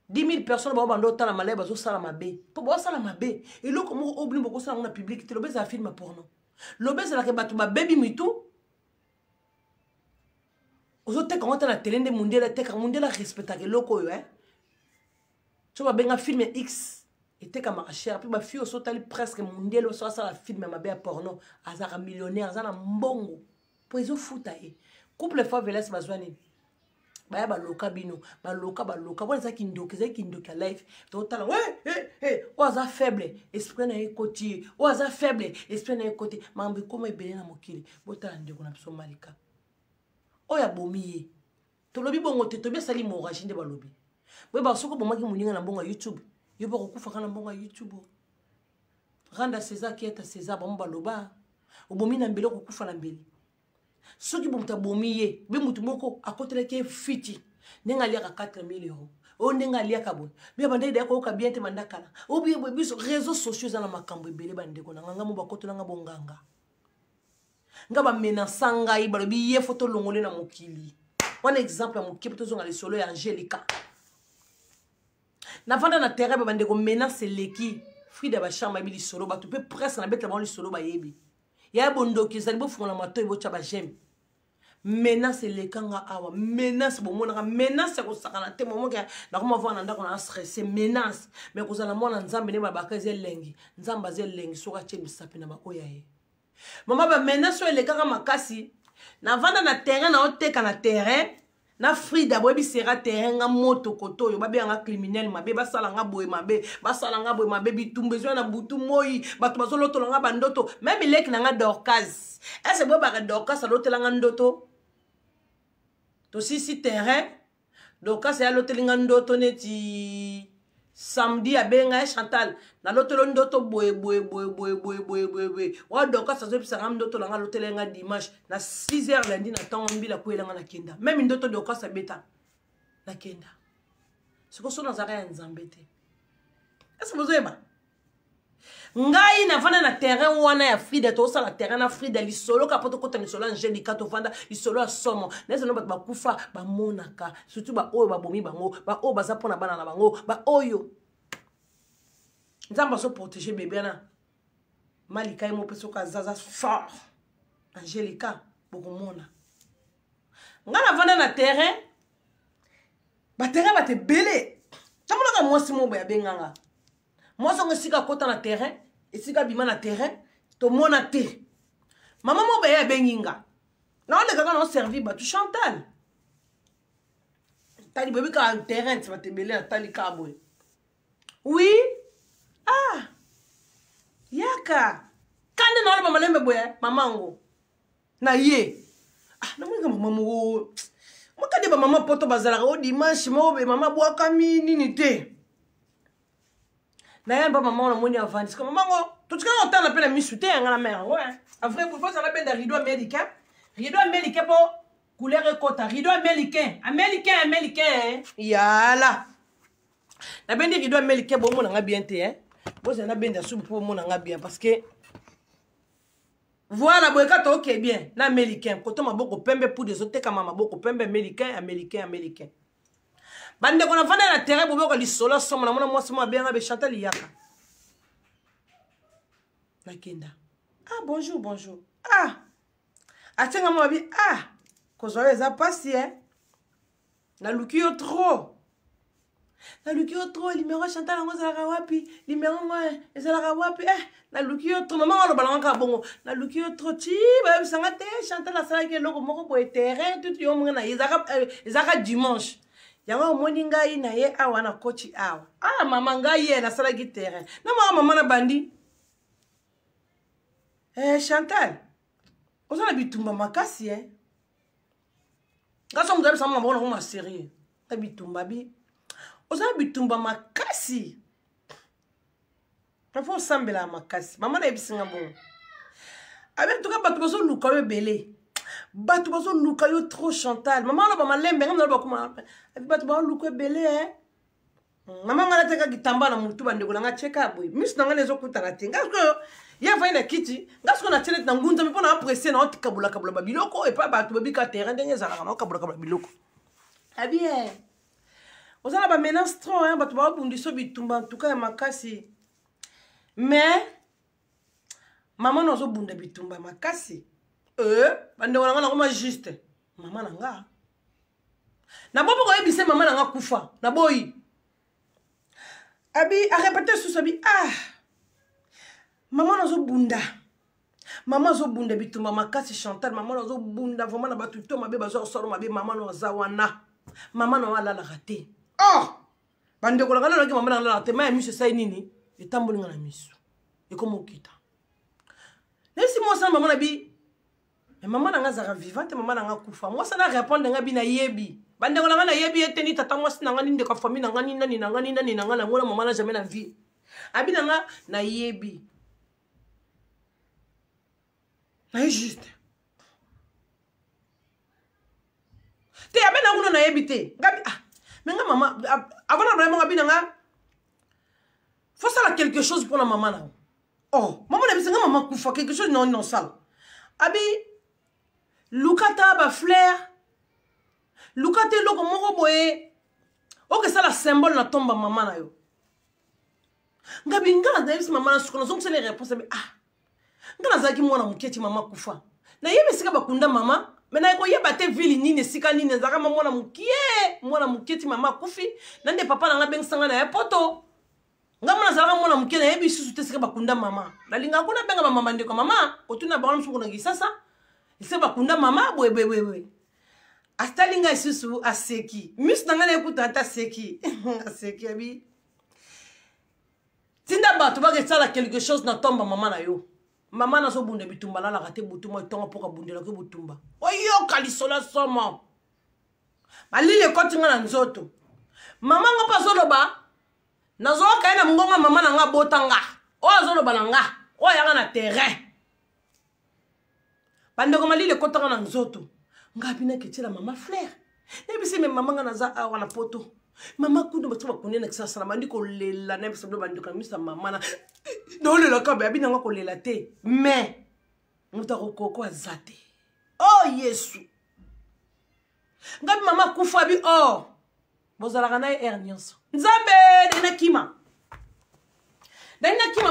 10 000 personnes vont bando ta la malais bazo sala mabe po bo sala mabe et lo comme obli boko sala na public te lo beza film porno lo beza la ke batu ba baby mitu ozo te quand na télé de mondial te quand mondial respecta ke loko yo tu vas benga film X et te comme cher puis ba fille oso tali presque mondial oso sala film mabe porno azara millionnaire azana mbongo po ezo futa e couple fois veles bazwani baya baloka bino baloka bona za kindoki à life to tala ouais oza faible esprit na ekoti oza faible esprit na ekoti mambe koma ebele na mokili botala ndeko na biso malika oya bomiye to lobi bongo te to bia sali mo raginde balobi boye ba soko bomaki muninga na bonga YouTube yo ba kokufa kana bonga YouTube randa César qui est à César bomba loba obomi na mbele kokufa na mbele soki bomuta bomiye be mutu moko akotela ke fiti nenga liaka 4 000 euros o nenga liaka bo be bande de ko ka bien te mandakala o bi biso réseaux sociaux za na makambo ebele bande ko nganga mo bakotela nga bonganga ngaba menaça ngai balobi ye photo longole na mokili un exemple ya mokipe to zonga le solo ya Angelica na vanda na terrain be bande ko menace leki Frida ba chamba bi solo ba tu pe presque na betla ba li solo ba yebi ya bondoki zali bo fungola mato ebo cha ba j'aime menace le kanga awa menace bo mona menace ko sakana te momo ke na ko mava na ndako na stressé menace mais ko zala mona nzambe ne ba bakaze lengi nzamba ze lengi soka che bisapi na ba oya ye mama ba menace le kanga makasi na vanda na terrain na oteka na terrain na Frida boyebi sera terrain nga moto koto yo babe nga criminel mabe basala nga boye mabe bitumbezwa na butu moi bato bazoloto nga bandoto même lek na nga Dorcas est-ce bo ba Dorcas alotela nga ndoto to si terrain Dorcas ya lotela nga ndoto neti samedi abenga Chantal na lotelo ndoto boye wa Dorcas azopisa nga ndoto nga lotela nga dimanche na 6h lundi na tango mbila ko elanga na kenda même ndoto Dorcas abeta na kenda siko sona zaka ya nzambe te est-ce bozoyeba ngai na vana na terrain wana ya Frida to sala terrain na Frida li solo ka poto kota ni solo Angelica to vanda li solo a somo nese no ba kufa ba monaka surtout ba oyo ba bomi bango ba o baza pona bana na bango ba oyo nzamba so protéger bébé na malika mo peso ka zaza fort Angelica boko mona ngana vanda na terrain ba terrain ba te belé tamona ka mwasi mo ba benganga moi so ngesika kota na terrain esika bima na terrain to mona te maman mo ba ya benginga na on le kaka na servi ba tu Chantal tali bébé ka terrain tu va te belé tali kabwe oui ah yaka kande na mama lembe boye mamango na ye ah na mwinga mama mo mokade ba mama poto bazalaka o dimanche mo be mama bwaka nini te na yamba mama na moni avandi comme mamango tout ce qu'on entend appelle misu te ngana mère ouais après pour ça la peine de rideau américain pour couleur écota rideau américain yala na ben rideau américain bon mon nga bien te hein bon ça na ben da sou pour mon nga bien parce que voilà boyka to ok bien na américain koto maboko pembe pour des autres kama maboko pembe américain bande ko na vanda na terrain boboko lisolo somo na mona mwasi mo bien be Chantal yaka nakenda ah bonjour ah atenga mo bi ah ko zo eza pasi na lukio trop numéro Chantal ngo zala wapi numéro ngo ezala wapi na lukio trop mama lo balanga bongo na lukio trop ti ba bisanga te Chantal asala ke loko moko bo terrain tout yo mo na ezaka dimanche yango moni ngai na ye awa na coach awa ah mama ngai ye na sala ki terrain na mama na bandi Chantal osala bitumba makasi ngaso mzabi sama mbona ko ma série ta bitumba bi osala bitumba makasi faut sambela makasi mama na ebisinga bon avec tout cas batu baso luka yo belé batu baso luka yo trop Chantal mama na ba malembe ngam na ba kuma batu ba luka belé mama ngala teka kitamba na mutu bande ko nga cheka boy mis na ngale zo kutana tinga ngasko ya fa ina kiti ngasko na tele na ngunza mpo na apprécier na otikabula kabula biloko et pas batu babika terrain ndenge za na kabula biloko abie osala ba menace trop batu ba bundiso bitumba en tout cas makasi mais maman nozo bunda bitumba makasi bande ko nga koma juste mama nanga na bobo ko ebise mama nanga kufa na boyi abi a répété sous sabi ah maman nazo bunda bitumba makasi Chantal maman nazo bunda vraiment na batu to mabe bazo solo mabe maman no zawana maman no ala la raté bande ko la ngala ki maman na la raté mais miso sai nini etamboli ngana miso e comme okita nesi mo sa maman na bi mais maman na ngazara vivante maman na ngakufa moi ça na répondre ngabi na yebi bande ko la ngana yebi eteni tata moi na ngani ndeka famille na ngani nani na ngana ngona maman na jamais na vie abi na nga na yebi na juste te abena nguna na yebi te ngabi mais nga maman avant na vraiment ngabi na nga faut ça quelque chose pour la maman là maman na bisinga maman kufa quelque chose non ça abi lukata ba fleur lukate loko moko boye oke sala symbole na tomba maman na yo ngabi ngala na yebisi maman na sukono zongo les réponses mais ngala zaki mwana muketi maman kufa na yebe sika bakunda maman mais na ko yeba te vili nini sika nini zaka mwana muketi maman kufi nande papa na ngabeng sanga na poto ngamona zaka mwana muketi na yebi susu te sika bakunda maman na linga kuna benga maman ndeko maman otuna ba msuko na gisasa ise bakunda maman bwe astalinga isusu aseki mis nanga na ekuta ata seki aseki abi tinda batu ba sala quelque chose na tomba maman na yo maman na so bunda bitumba la raté butuma tonga poka bundela ko butumba oyo kalisola somo malile kotinga na nzoto maman nga pa zoloba nazo kaina ngonga maman na nga botanga o azoloba na nga o yanga na terrain bande ko malile kotinga na nzoto ngapi na ketela mama fleur nebisi me mama nga naza awa na poto mama kundo batuma kunena kisasa na bandiko lela na biso bandi ko misa mama na dole la kabe abina nga ko lela te mais muta ko koko azate yesu ngapi mama kufa bi bozala kana nyonso nzambe dena kima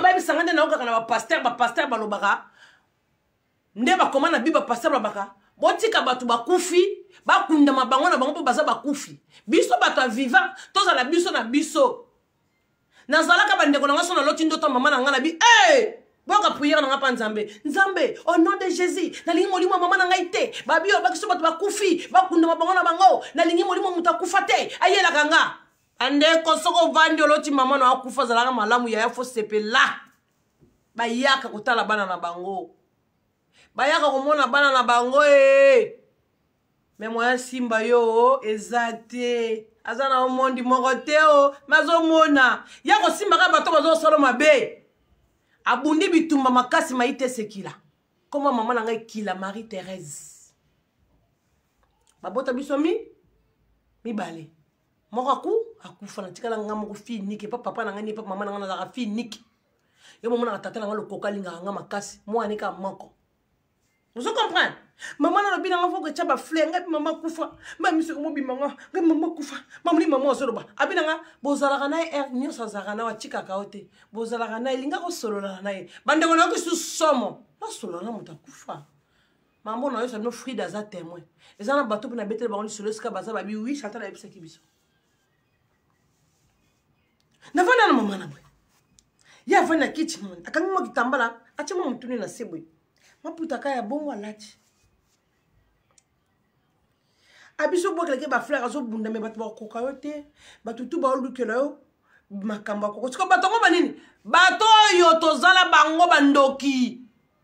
ba bisanga na okaka na ba pasteur balobaka nde ba komana bi ba pasteur balobaka botika batu bakufi bakunda mabango na bango po baza bakufi biso batu vivant tozala biso na biso nazalaka bandeko na nga so na loti ndoto mama na nga na bi boka prière na nga pa nzambe nzambe au nom de Jésus nalingi molimo mama na ngai te babio bakiso bato bakufi bakundama bango na bango nalingi molimo mutu akufa te ayelaka nga andeko soko vandi oloti mama na akufa zalaka malamu ya fo sepela bayaka kotala bana na bango bayaka komona bana na bango me moya simba yo ezate azana omondi moko te mazomona yako simba ka bato bazosala mabe abundi bitumba makasi maite sekila koma mama na ngai kila Marie Thérèse babota biso mibale moko akufa na tikala nga moko fi niki papa na ngai ni papa mama na ngai na fi niki yo mama na tata na ngai lokoka linga nga makasi mwana ka moko vous comprenez maman na lobi na nga foko tshaba fleur ngai mama kufa mami se mo bimanga ngai mama kufa mamuli mama osoloba abina nga bozalaka na nyo sazaka na wachika kaote bozalaka na linga ko solola na ye bande ko na ko somo na solola muta kufa mambo na yo sa no Frida za témoin ezana bato na betel ba on solo ska baza babi oui chata la ebisa kibiso na vana na mama na boy ya vana kitchen akanga mo kitambala achema mutuni na sebwe maputa kaya bongo alati abiso bo keleke ba fleur azo bunda me bato ba koka yo te batutu ba olukela yo makamba koko siko bato ngo banini bato yo tozala bango bandoki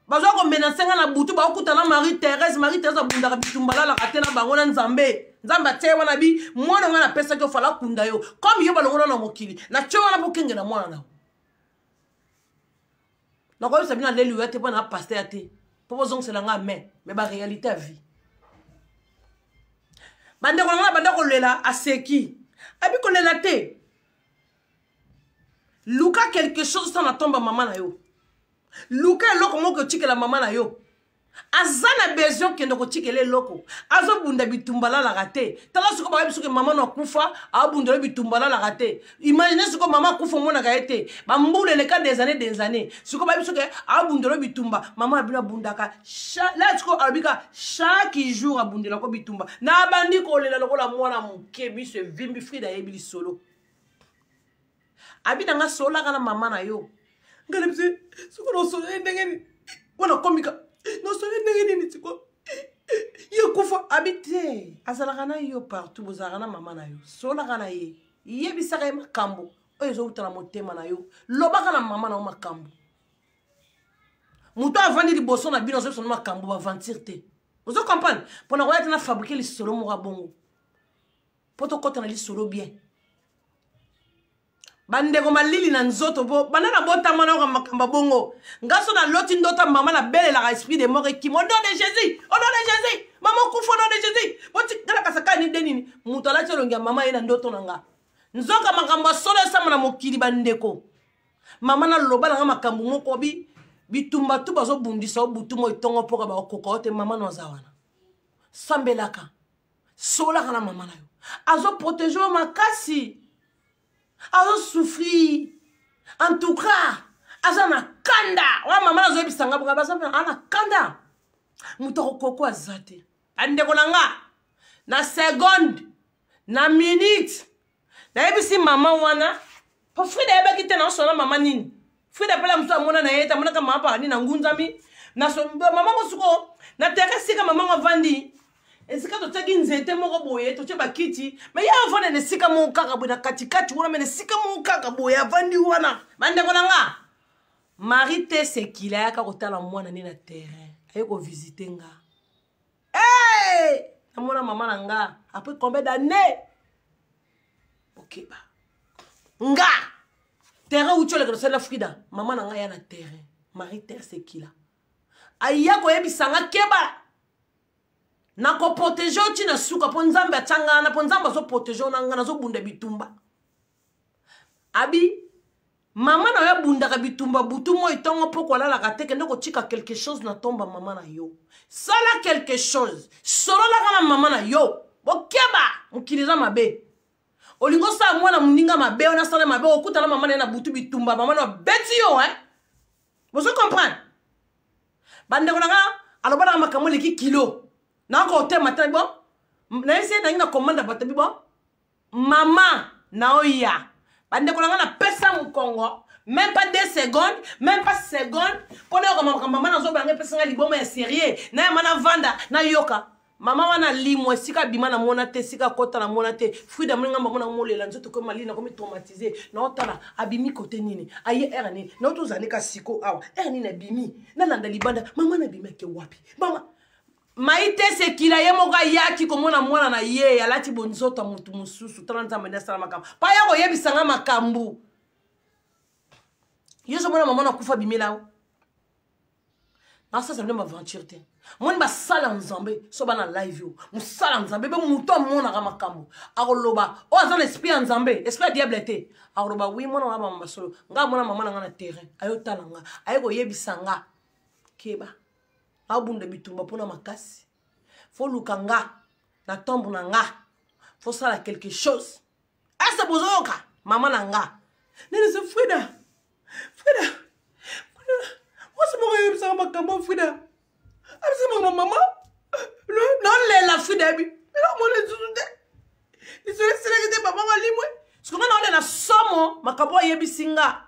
bazo ko menacenga na butu ba okutana Marie Thérèse bunda ka bitumbala la katena bango na nzambe te wana bi mwana nga na pesa ko fala kunda yo comme yo balongo na mokili na tcho wana bokenge na mwana na na ko sabina lelu ya te bana pasteur te proposons c'est la mais ba réalité à vie bande ko lela aseki abi ko lela te luka quelque chose dans la tombe maman na yo luka loko moko tikela maman na yo azana besoin kendo ko tikele loko azo bunda bitumbala la raté tala suko ba bisuko maman na kufa abunda bitumbala la raté imaginez suko maman kufa mona ka été ba mbule le cas des années suko ba bisuko abunda bitumba maman abina bundaka là suko albika chaque jour abundela ko bitumba na bandi ko lela lokola mwana muke biso vimbi Frida yebili solo abina nga sola kana maman na yo ngalepse suko no solo ndengeni wana komika non solo ndengeni ni tiko yo kufa habité azalaka na yo partout bozalaka na mama na yo sola kana ye yebisaka ye makambo oyo ezowutala motema na yo lobaka na mama na yo makambo mutu avandi liboso na bino ozobiso na makambo baventir te ozo comprendre mpona koya te na fabrique lisolo moko bongo po tokota na lisolo bien bandeko malili na nzoto bo banana botama na makamba bongo ngaso na loti ndota mama na belle la esprit de mort qui au nom de Jésus maman kufa au nom de Jésus boti kala kasaka ni denini mutala tselonga mama ina ndoto nanga nzoka makamba solo sama na mokili bandeko mama na loba na makambo moko bitumba tu bazo bundisa obutumo itongo poka ba okoko te mama no zawana sambelaka sola kana mama na yo azo protéger makasi azo souffrir en tout cas azana kanda wa mama nazo ebisanga boka bazana ana kanda mutoko koko azate andeko nanga na seconde na minute na ebisi mama wana po Frida eba kite na sona mama nini Frida pela mtu amona na yeta mona kama hapa ni na ngunzami na so mama mosuko na tekasika mama mavandi esika to tagi nzete moko boye to cheba kiti me ya vana ne sika mo kaka boye na katikati wana me ne sika mo kaka boye avandi wana bande ko nanga Marie te sekila ya ka kotala mwana ni na terrain aye ko visiter nga amona mama nanga après combien d'années OK ba nga terrain où tu le que la Frida mama nanga ya na terrain Marie te sekila aya ko yebisanga keba na ko protéger oti na suka po nzambe atanga na po nzambe so protéger na ngana zo bunda bitumba abi mama na yo bunda ka bitumba butu mo itongo poko la la kateke ndoko tika quelque chose na tomba mama na yo sala quelque chose solo la kana mama na yo bokeba mukiliza mabe olingo sa mwana mninga mabe ona sala mabe okuta na mama na butu bitumba mama na beti yo vous comprenez bande ko nga aloba na makambo leki kilo na ko te matin bon na essayer na commande batabi bon mama na oya Bande ko na pesa mu Congo, même pas 2 secondes, même pas secondes. Pendant que maman na zo bange pesa nga liboma ya sérieux, na mana vanda na yoka. Mama wana limwe sika bima na mona te sika kota na mona te fruit mlinga mama na molela nzoto ko mali na ko mi traumatiser na otala abimi côté nini aye erni na oto zanika siko awa erni na bimi na landa libanda mama na bima ke wapi mama maite se kila ye moka yaki ko mona mwana na ye alati bonzota mutu mususu 30 ans mena sala makambo pa ya ko yebisanga makambu yeso mona mama na kufa bimela na ça c'est une aventure te mon ba sala nzambe so bana live yo mu sala nzambe be muto mona ka makambo akoloba o azana esprit nzambe esprit diable te akoloba oui mona wa mama solo nga mona mama na na terrain ayo talanga ayo ko yebisanga keba abunda bitumba pona makasi fo lukanga na tombe na nga fo sala quelque chose asa bozoka mama na nga nene se Frida what's more yebisanga makambo Frida I'm mama. Non, la Frida. Mais non, moi, les sous-de. Papa, ce qu'on a la somme, ma cabo yebi singa.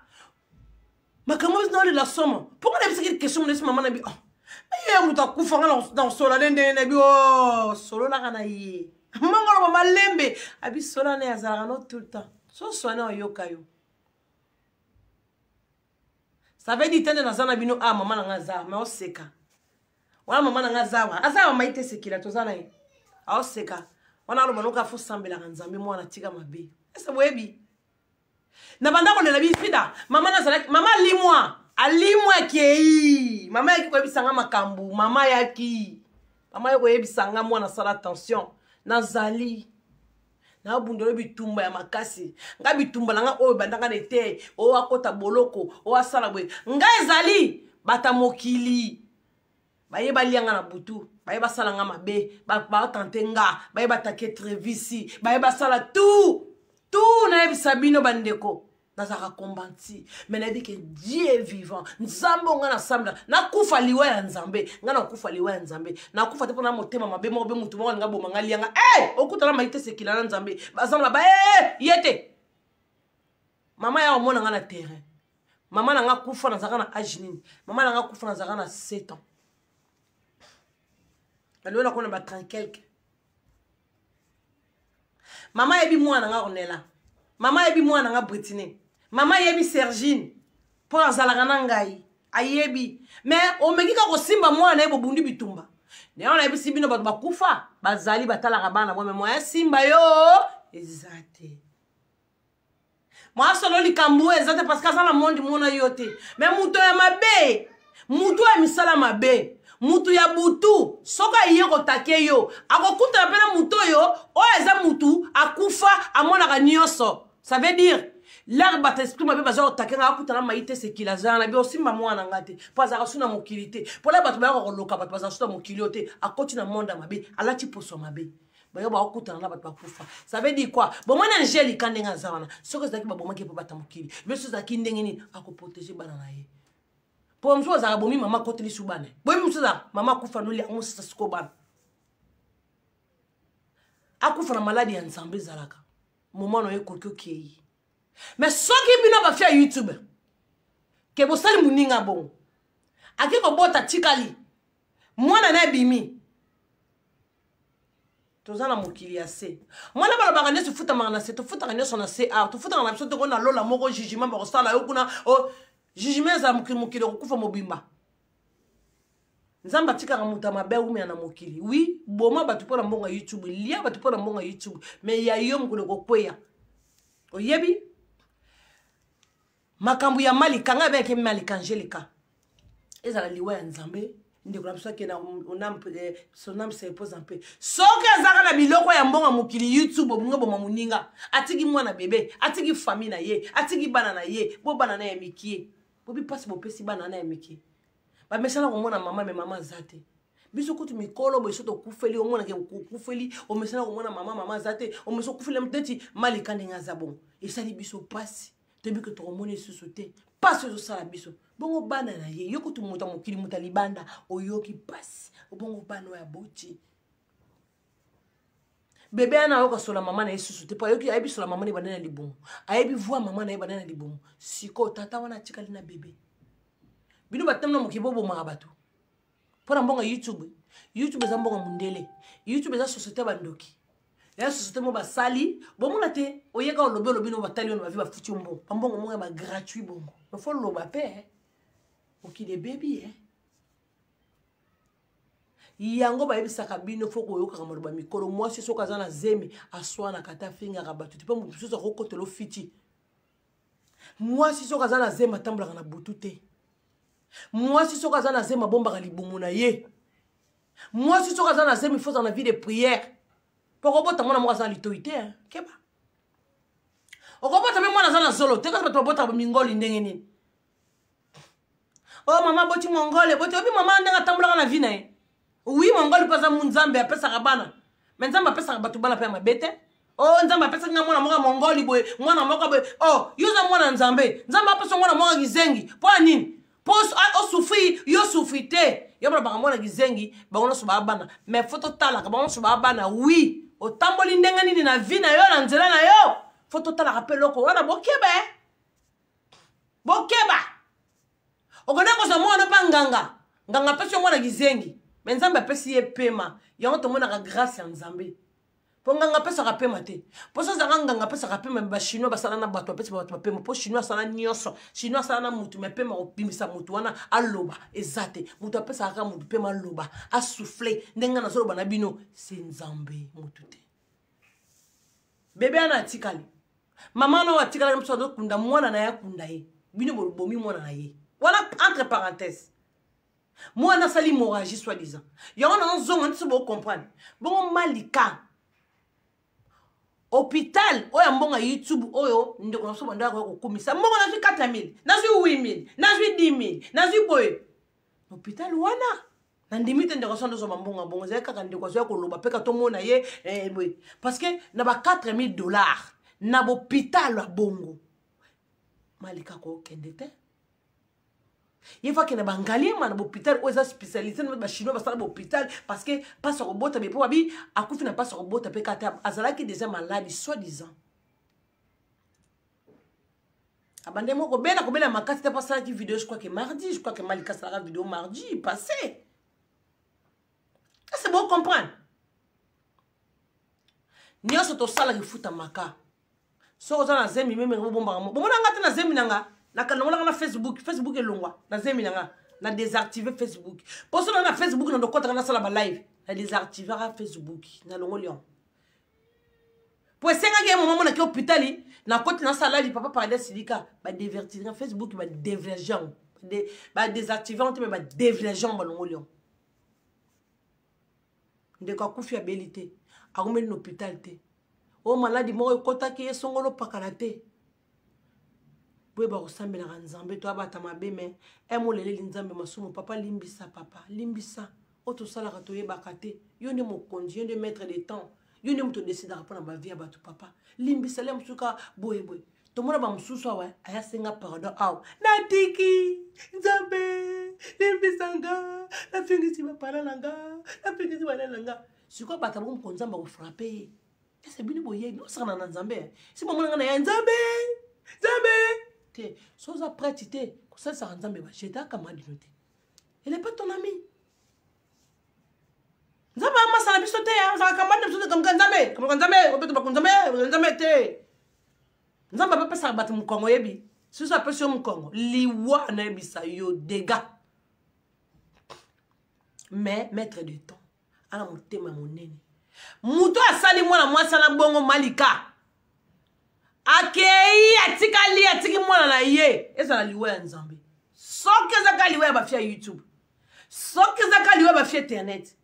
Ma cabo est la somme. Pourquoi on a cette question de ce maman nabi? Mais il y a un coup dans solo nabi oh solo na kanaye. Maman maman lembe. Abi solo na yazarano tout le temps. So soigné en yokayo. Ça veut dire tende na zana bino ah maman na ngaza mais on seka. Wana mama nanga zawa azawa maite sekila tozana ye aho seka wana alo banoka fo sambela nzambe mwana tika mabe ese boyebi na banda ko lela bi Frida mama na zala mama alimwa kei mama yaki ko yebisanga makambu mama yaki ko yebisanga mwana sala attention nazali na bundolo bitumba ya makasi nga bitumba nga oyo bandanga nete o akota boloko o asala bwe nga ezali bata mokili baye balianga na butu baye basala nga mabe ba tante nga baye batake trevisi baye basala tout na ebisabino bandeko nazaka kombanti mais na dit que Dieu est vivant nzambo nga na samla na kufa liwa ya nzambe nga na kufa liwa ya nzambe na kufa te pona motema mabe mo be mutu mo nga boma nga lianga okutala maite sekila na nzambe bazamla ba yete mama ya omona nga na terrain mama na nga kufa na zaka na âge nini mama na nga kufa na zaka na 7 ans. Alors là qu'on a tranquille. Maman yebi mwana nga onela. Maman yebi mwana nga Britine. Maman yebi Sergine. Pour azalaka na ngai. Ayebi. Mais o meki ka ko simba mwana ebo bundi bitumba. Ne on yebi sibino bato bakufa. Bazali batalaka bana moi mais moi simba yo. Exacte. Moi solo likambu exacte parce que ça la monde mona yote. Mais muto ya mabe. Muto ya misala mabe. Mutu ya butu soka yeko take yo akokuta pena muto yo o eza mutu akufa amona ka nyoso ça veut dire l'arbre t'esprit mabe bazo take nga akuta na maite sekila zana bi osimba mwana ngate paza ka suna mokilité pour la bato ba ko loka bato baza suna mokilité akoti na monde mabe alati poso mabe bayo ba okuta na bato bakufa ça veut dire quoi bon mwana angeli kandenga zana soka zaki ba bomaki po bata mokili beso zaki ndengeni akoprotéger bana na ye. Pour moi, ça a bomi maman côté les soubane. Bomi musa maman kufa no li amusa skoban. Akufa na maladie ensemble zalaka. Moment no ekoko kei. Mais so ki bino ba fia YouTube. Ke bo sali muninga bon. Akiko bota tikali. Mwana na bimi. Tozana mokili ya se. Mwana bala bangane se futa mangana se to futa ngane sona se a to futa ngana biso to na lola moko jugement ba ko sala yo kuna o jugement za mokili kufa mobimba. Nzamba tika muta mabe umi na mokili. Oui, boma batu pona mbonga YouTube, lia batu pona mbonga YouTube, mais ya yo mkule ko kweya. Oyebi? Makambu ya mali kanga beke mali kanjelika. Ezala liwa ya nzambe, ndeko na biso ke na son âme se repose un peu. Soka zaka na biloko ya mbonga mokili YouTube obunga boma muninga. Atiki mwana bebe, atiki famille na ye, atiki bana na ye, bo bana na ya mikie. Bobi passe bo pesi bana na ya mikie. Ba mesala ko mona mama me mama zate. Biso kutu mikolo bo iso to kufeli o mona ke kufeli o mesala ko mona mama zate o meso kufeli mteti mali kandenga zabon. Esali biso passe. Tebi que to mona susote. Passe zo sala biso. Bongo bana na ye yoko tu muta mokili muta libanda o yoki passe. O bongo bana ya boti. bébé ana oka sola maman na yesusu te pa yoki ayebi sola maman ne banana libumu ayebi voix maman na banana libumu siko tata wana tikali na bébé bino batemna mokibobo marabato pona mbonga YouTube eza mbonga mundele YouTube eza société bandoki ya société mo basali bomona te oyeka olobe lobino batali on ba vi ba futi mbongo mbongo mo ba gratuit bongo il faut loba pe oki de baby yango ba yebisaka bino fo koyoka kamaloba mikolo mwasi soka za na zemi aswana kata finga ka batu te pe mutu soka kokotelo fiti mwasi soka za na zemi atambola na butu te mwasi soka za na zemi bomba ka libumu na ye mwasi soka za na zemi faut en vie de prière poko bota mona mwasa litoité keba okobota me mwana za na solo te ka bata bota mingoli ndenge nini oh mama boti mongole boti obi mama ndanga tambola na vie na ye. Oui, mon gars, pas un nzambe apesa kabana. Mais nzambe apesa batu bana pe mabete. Oh, nzambe apesa nga mwana moka mongoli boy, mwana moka boy. Oh, yuza mwana nzambe. Nzambe apesa mwana moka gizengi. Pour nini? Pour o souffrir, yo souffrité. Yo bana mwana gizengi, ba ona so ba bana. Mais photo tala ka ba ona so ba bana. Oui, o tamboli ndenga nini na vie na yo na nzela na yo. Photo tala rappel loko wana bokeba. Bokeba. Okona ko sa mwana pa nganga. Nganga pesa mwana gizengi. Mais nzambe apesi ye pema yango tomonaka grâce ya nzambe po nganga apesaka pema te po so zanga nganga apesaka pema bachinois basala na bato apesi bato bapema po chinois asala nyonso chinois asala na mutu me pema obimisa mutu wana aloba eza te mutu apesaka kaka mutu pema aloba asouffle ndenge nazoloba na bino se nzambe mutu te bebe ana atikali mama no atikali mosu azokunda mwana na ye akunda ye bino bomi mwana na ye wana entre parenthèses moi na sali hémorragie soi-disant yango na nzongo nti bo comprendre bongo malika hôpital oya mbonga YouTube oyo ndeko na so banda ko komisa mbongo na 4000 na 8000 na 10000 na boye hôpital wana na ndimite ndeko so ndo mbonga bongo za kaka ndeko so ko loba peka to mona ye boye parce que na ba $4000 na hôpital ya bongo malika ko kende te. Il faut que les Bengalais man l'hôpital ou les spécialisés les chinois basala l'hôpital parce que pas sur robot mais pour abi akufi na pas sur robot pe kata azala qui déjà malade soi-disant abandé moko bela makati pas ça qui vidéo je crois que mardi je crois que Malika sera vidéo mardi passé c'est bon comprendre nyoso to sala ki futa maka so za na zemi meme bomba mo bomona ngata na zemi nanga na kanonga na Facebook elongwa na zemi nanga na désactiver Facebook pour ça na Facebook na ndokota na sala ba live na désactiver à Facebook na longo lion pour senga ke moment na ki hôpital na côté na sala li papa parler silika ba divertir na Facebook ba divergent ba désactiver on te ba divergent ba longo lion ndeko akufi abilité akomeli na hôpital te o maladi mo kota ki esongolo pakala te. Boye ba osambela ka nzambe to abata mabe me emolele nzambe masumu papa limbisa oto sala ka to yebaka te yo nde mokonzi yo nde maître de temps yo nde muto décide ka pona ba vie abatu papa limbisa le musuka boye to mona ba mususu awa aya senga pardon aw natiki nzambe limbisanga la fingisi ba paralanga siko bata bo mokonzi amba ko frapper c'est bini boye no sana na nzambe si mo mona na ya nzambe te soza prête te ko ça nzambe ba jeta kama dinote elle est pas ton ami nzambe ama biso te ya za kama biso comme nzambe obeto ba nzambe te nzambe ba pesa batu mu Kongo yebi si ça pesa mu Kongo liwa na bisa yo dégâts mais maître de temps ala motema monene muto asali mwana mwasa na bongo Malika akei atiki mwana na ye eza na liwa ya nzambe soki ezaka liwa ya bafia YouTube soki ezaka liwa ya bafia internet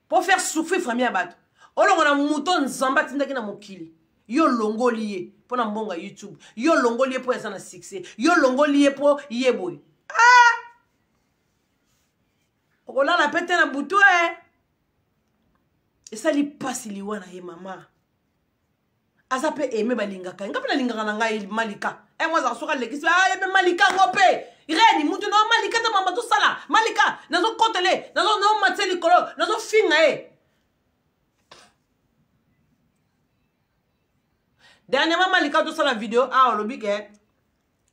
pour faire souffrir famille ya bato olongo na muto nzambe atindaki na mokili yo longoli ye po na mbonga YouTube yo longoli ye po eza na succès yo longoli ye po ye boy okolala pete na butu esali pasi liwa na ye mama asa pe eme balingaka ngapi na lingaka na ngai Malika moi za soka lekisi ebe Malika ngope ireni mutu no Malika ta mama to sala Malika nazo kotele nazo no mateli kolo nazo finga Dernièrement, Malika, tout ça la vidéo. Ah, le big, hein.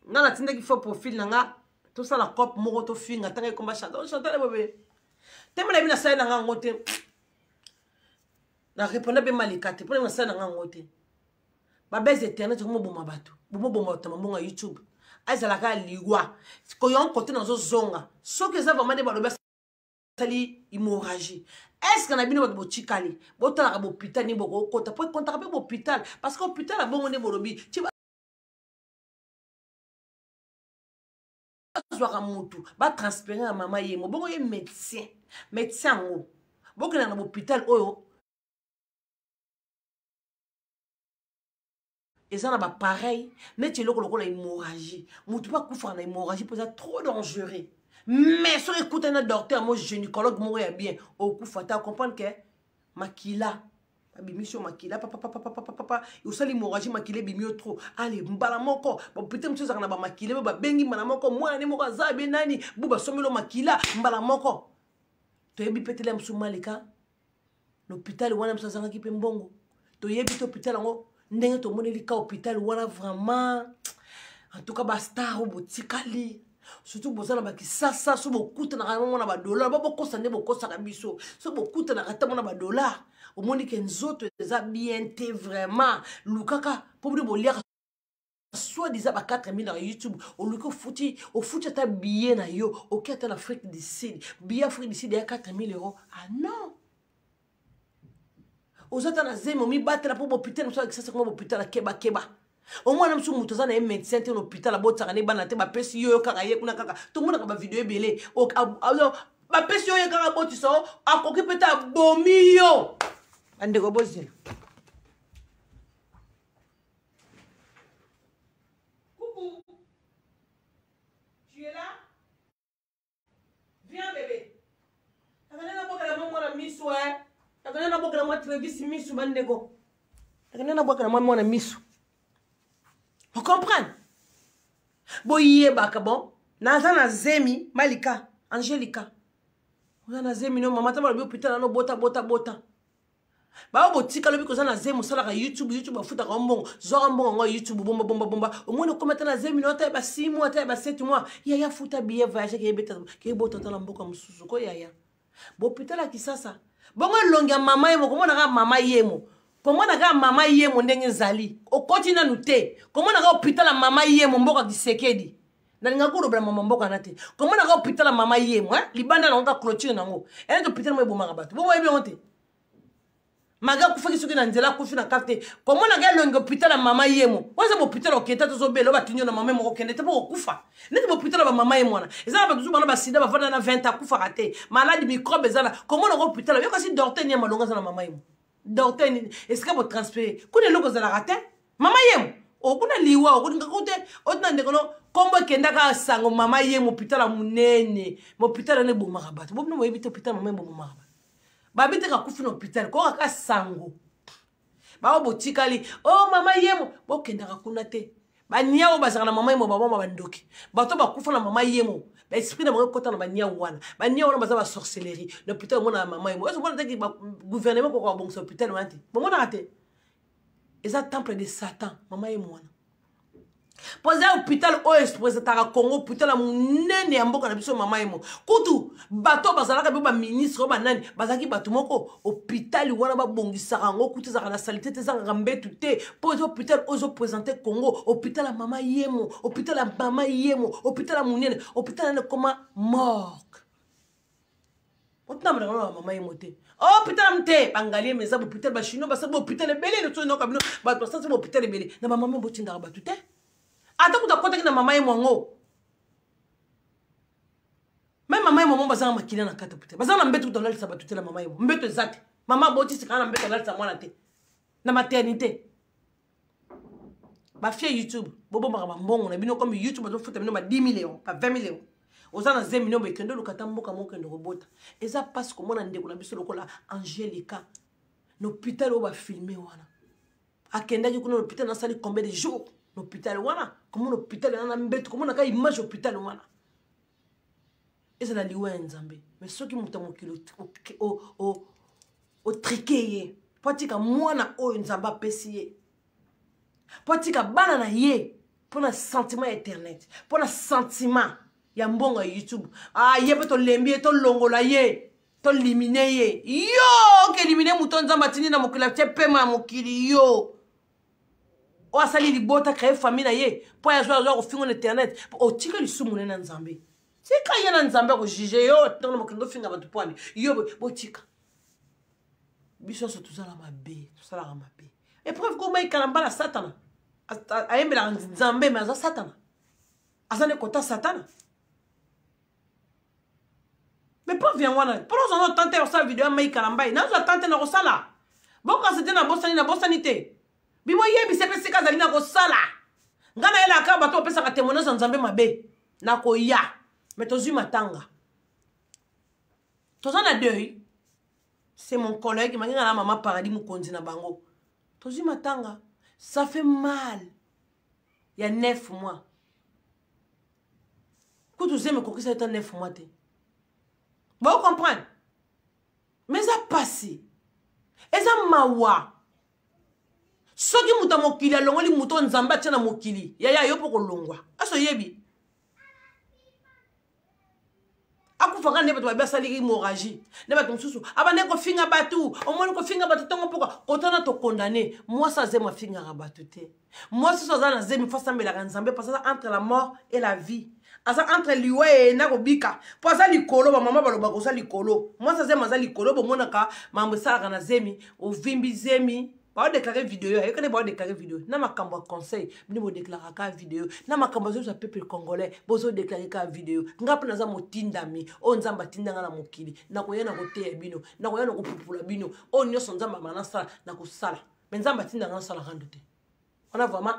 Nga la tinde qui fait profil, nga. Tout ça la cop, moro, to film, nga tanga combat chanter. Chanter le bébé. Tellement la vie na sa nga ngote. Na répondre bien Malika, te pour na sa nga ngote. Ba base éternel, tu mo boma bato. Bomo boma tama YouTube. Aizala ka liwa. Ko yon côté na zo zonga. So que ça vraiment de baloba sali hémorragie. Est-ce qu'on a bien votre botikali? Botala ka hôpital ni boko kota. Pour contacter hôpital parce que hôpital a bon on est bolobi. Tu vas zoa mutu, ba transférer à maman yemo. Bon ye médecin. Médecin ngo. Boko na hôpital oyo. Et ça n'a pas pareil. Mais tu as la hémorragie. Mutu pas koufra na hémorragie parce que c'est trop dangereux. Mais si on écoute un docteur, moi gynécologue, moi bien, au coup faut comprendre que makila, bimission makila, papa, il y a l'hémorragie makila bimio trop. Allez, mbala moko, bon putain monsieur ça na ba makila, ba bengi mbala moko, moi ne moka za benani, buba somelo makila, mbala moko. To yebi petele msu malika, l'hôpital wana msa zanga ki pe mbongo. To yebi to hôpital ngo, ndenge to moni lika hôpital wana vraiment, en tout cas ba star ou botikali. Surtout pour ça na baki sasa so beaucoup na vraiment na ba dollar ba boko sande boko saka biso so beaucoup na kata na ba dollar au monde que nzoto eza bien té vraiment lukaka pour de bolia soit déjà ba 4000 na YouTube au luko futi ta billet na yo au kata na Afrique du Sud billet Afrique du Sud ya 4000 €. Ah non aux autres na zemo mi battre pour hôpital na so que ça comme hôpital keba au moins nam su mutoza na médecin te l'hôpital abota kana bana te ba pesi yo kaka ye kuna kaka to mona ba vidéo belé o ba pesi yo kaka boti so akoki peta bomi yo ande ko bozina coucou tu es là viens bébé akana na boka la mama na misu akana na boka la mama trevis misu bande ko akana na boka la mama na misu. Vous comprenez? Boye baka bon. Nazana zemi Malika, Angelica. Nazana zemi no mama tama lobi hôpital no bota. Ba botika lobi ko zana zemi sala ka YouTube afuta ka mbongo. Zora mbongo ngo YouTube bomba. Au moins comment na zemi no ta ba 6 mois ta ba 7 mois. Ya futa billet voyage ke beta ke bota tala mboka mususu ko ya. Bo hôpital ki sasa. Bongo longa mama yemo komona ka mama yemo. Comment on a maman yé mon dengue zali au quotidien nous té comment on a hôpital la maman yé mon boka disekedi na nga ko robla maman boka nate comment on a hôpital la maman yé moi libanda na nga clôture nango et hôpital mo bomaka bato bo boyebi honte maga ku faki soki na nzela ku fina carte comment on a longo hôpital la maman yé mo waza hôpital oketa to zo belo batinyo na maman mo kende te po kufa neti hôpital ba maman yé mwana eza ba tuzu bana ba sida ba vana na 20 kufa raté malade microbe ezala comment on a hôpital yo kasi docteur ni malonga za na maman yé. Docteur, est-ce que vous transférez? Quand les locaux de la raté, maman yem. Au bout de l'iwa, au bout de côté, au bout de côté, comme Kendaka sang, maman yem, hôpital à Mounene, hôpital à Nebo Marabat. Vous ne voyez pas hôpital, maman Bobo Marabat. Babite ka kufi hôpital, quoi ka sango. Ba botikali, oh maman yem, bo Kendaka kunate. Ba nia o bazana maman yem, baba bandoki. Ba to ba kufa na maman yem. Ba esprit na moko kota na ba nia wana. Ba nia wana baza ba sorcellerie. L'hôpital mona maman yem. Est-ce que vous ba gouvernement ko bon hôpital wanti? Bon mona raté. Eza temple de Satan, maman yem wana. Posé hôpital o express ta Congo hôpital munene ya mboka na biso mama yemo kutu bato bazalaka be ba ministre ba nani bazaki bato moko hôpital wana ba bongisa rango kutu za na salité te za ngambetu te po hôpital ozo présenter Congo hôpital la mama yemo hôpital la mama yemo hôpital la munene hôpital na koma morgue otna mara na mama yemo te hôpital mte bangalie meza hôpital ba chino ba sa hôpital belé le to no kabino ba to sa hôpital belé na mama mbo tinda ba tout te ata kuta kota kina mama ye mongo même mama ye mongo bazanga makina na kata puta bazanga mbeto kuta sa batute la mama ye mbeto zate mama boti sikana mbeto lalisa mwana te na maternité ba fie YouTube bobo maka mbongo na bino comme YouTube bazo futa bino ba 10 millions pas 20 millions ozana 10 millions be kendo lokata mboka moko ndo robota eza parce que mona ndeko na biso lokola Angelica l'hôpital o ba filmer wana akenda ki kuna l'hôpital na sali combien de jours l'hôpital wana comment l'hôpital na mbet comment na ka image hôpital wana eza liwa nzambe mais soki muta mokilo o triquer patika mwana o nzamba pesier po tika bana na ye pour un sentiment internet pour un sentiment ya mbongo YouTube ye pe to lembi to longola ye to limine ye yo ke limine muto nzamba tindi na mokila tie pema mokili yo o asali libota créer famille na ye po ya zo ko fingo na internet o tika lisumu na nzambe tika ye na nzambe ko juger yo to na mokilo finga batu pwani yo bo tika biso so tuzala mabe tuzala mabe et preuve ko mai kalamba la satana ayembela nzambe mais aza satana azane kota satana mais pas vient wana pour nous on tenter ça vidéo mai kalamba na zo tenter na ko sala boka c'était na bosani te bimo yebi sepe sika zali na ko sala ngana ela ka bato pesa ka témoignage nzambe mabe na ko ya mais tozu matanga tozana deuil c'est mon collègue manginga na mama paradis mukonzi na bango tozu matanga ça fait mal il y a 9 mois quand vous aimez quoi que ça est 9 mois vous comprenez mais ça passé et ça mawa soki muta mokili alongoli muto nzamba tia na mokili yaya yo poko longwa aso yebi akufaka ne bato babasali hémorragie ne bato mususu abane ko finga batu omoni ko finga batu tongo poko kotana to condamner moi ça zema finga ra batu te moi ça za na zemi fasa mbela nzambe parce que entre la mort et la vie asa entre liwe na kobika po asa likolo ba mama baloba ko sa likolo moi ça zema za likolo bo monaka mambo sala na zemi o vimbi zemi ba déclarer vidéo et quand ba déclarer vidéo na makambo conseil ni bo déclarer ka vidéo na makambo zo peuple congolais bozo déclarer ka vidéo ngapa na za motindami o nzamba tindanga na mokili na ko yena ko te bino na ko yena ko pupula bino o nyoso nzamba mana sala na ko sala mais nzamba tindanga na sala randote on a vraiment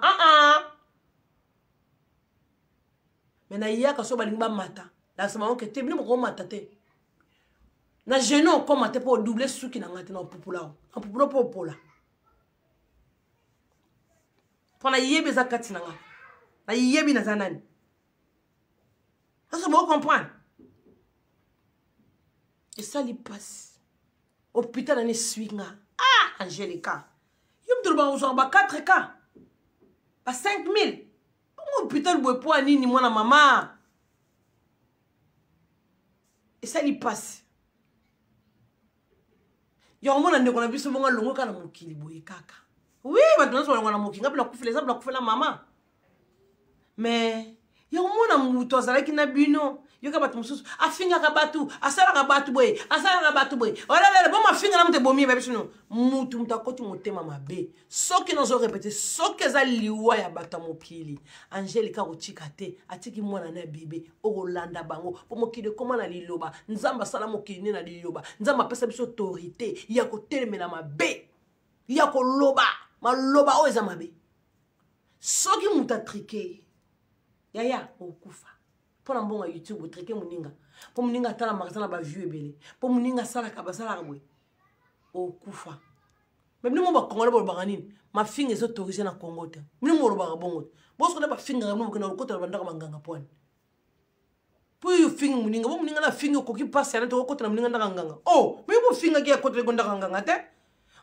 mais na yaka so balinga mata la sama ko te bino ko mata te na geno ko mata pour doubler suki na ngati na pupula en pupula popola pona yebi za kati nanga na yebi na zanani ça vous comprendre et ça lui passe hôpital na swinga Angelica yum tulba uzo ba 4 cas ba 5000 hôpital boy po nini mwana mama et ça lui passe yo mona ndeko na biso bonga longo kana mokili boy kaka oui, maintenant on a moqué, on a fait la maman. Mais il y a un monde à mouton, ça là qui n'a bino. Il y a un bateau, a finga rabatu, a sala rabatu boy, a sala rabatu boy. Oh là là, bon ma finga n'a pas de bomi, mais sinon mouton ta côté mouté mama b. Ce que nous avons répété, ce que ça liwa ya bata mokili. Angelica ochikate, atiki mwana na bébé, Orlanda bango, pour mokili comment na liloba, nzamba sala mokili na liloba, nzamba pesa biso autorité, ya ko telemela ma b. Ya ko loba. Maloba o eza mabe soki muta triqué yaya okufa pona mbonga YouTube triqué muninga po muninga tala makazana ba view ebele po muninga sala ka basala kabwe okufa même ni mo ba Congolais bo banganini ma finga zo autorisé na Congo te ni mo ba bongo bosko na ba finga mo kana ko tala bandaka manganga pone po yo finga muninga bo muninga na finga ko ki passe na to ko tala muninga ndaka nganga oh mais bo finga ki ko tala ndaka nganga te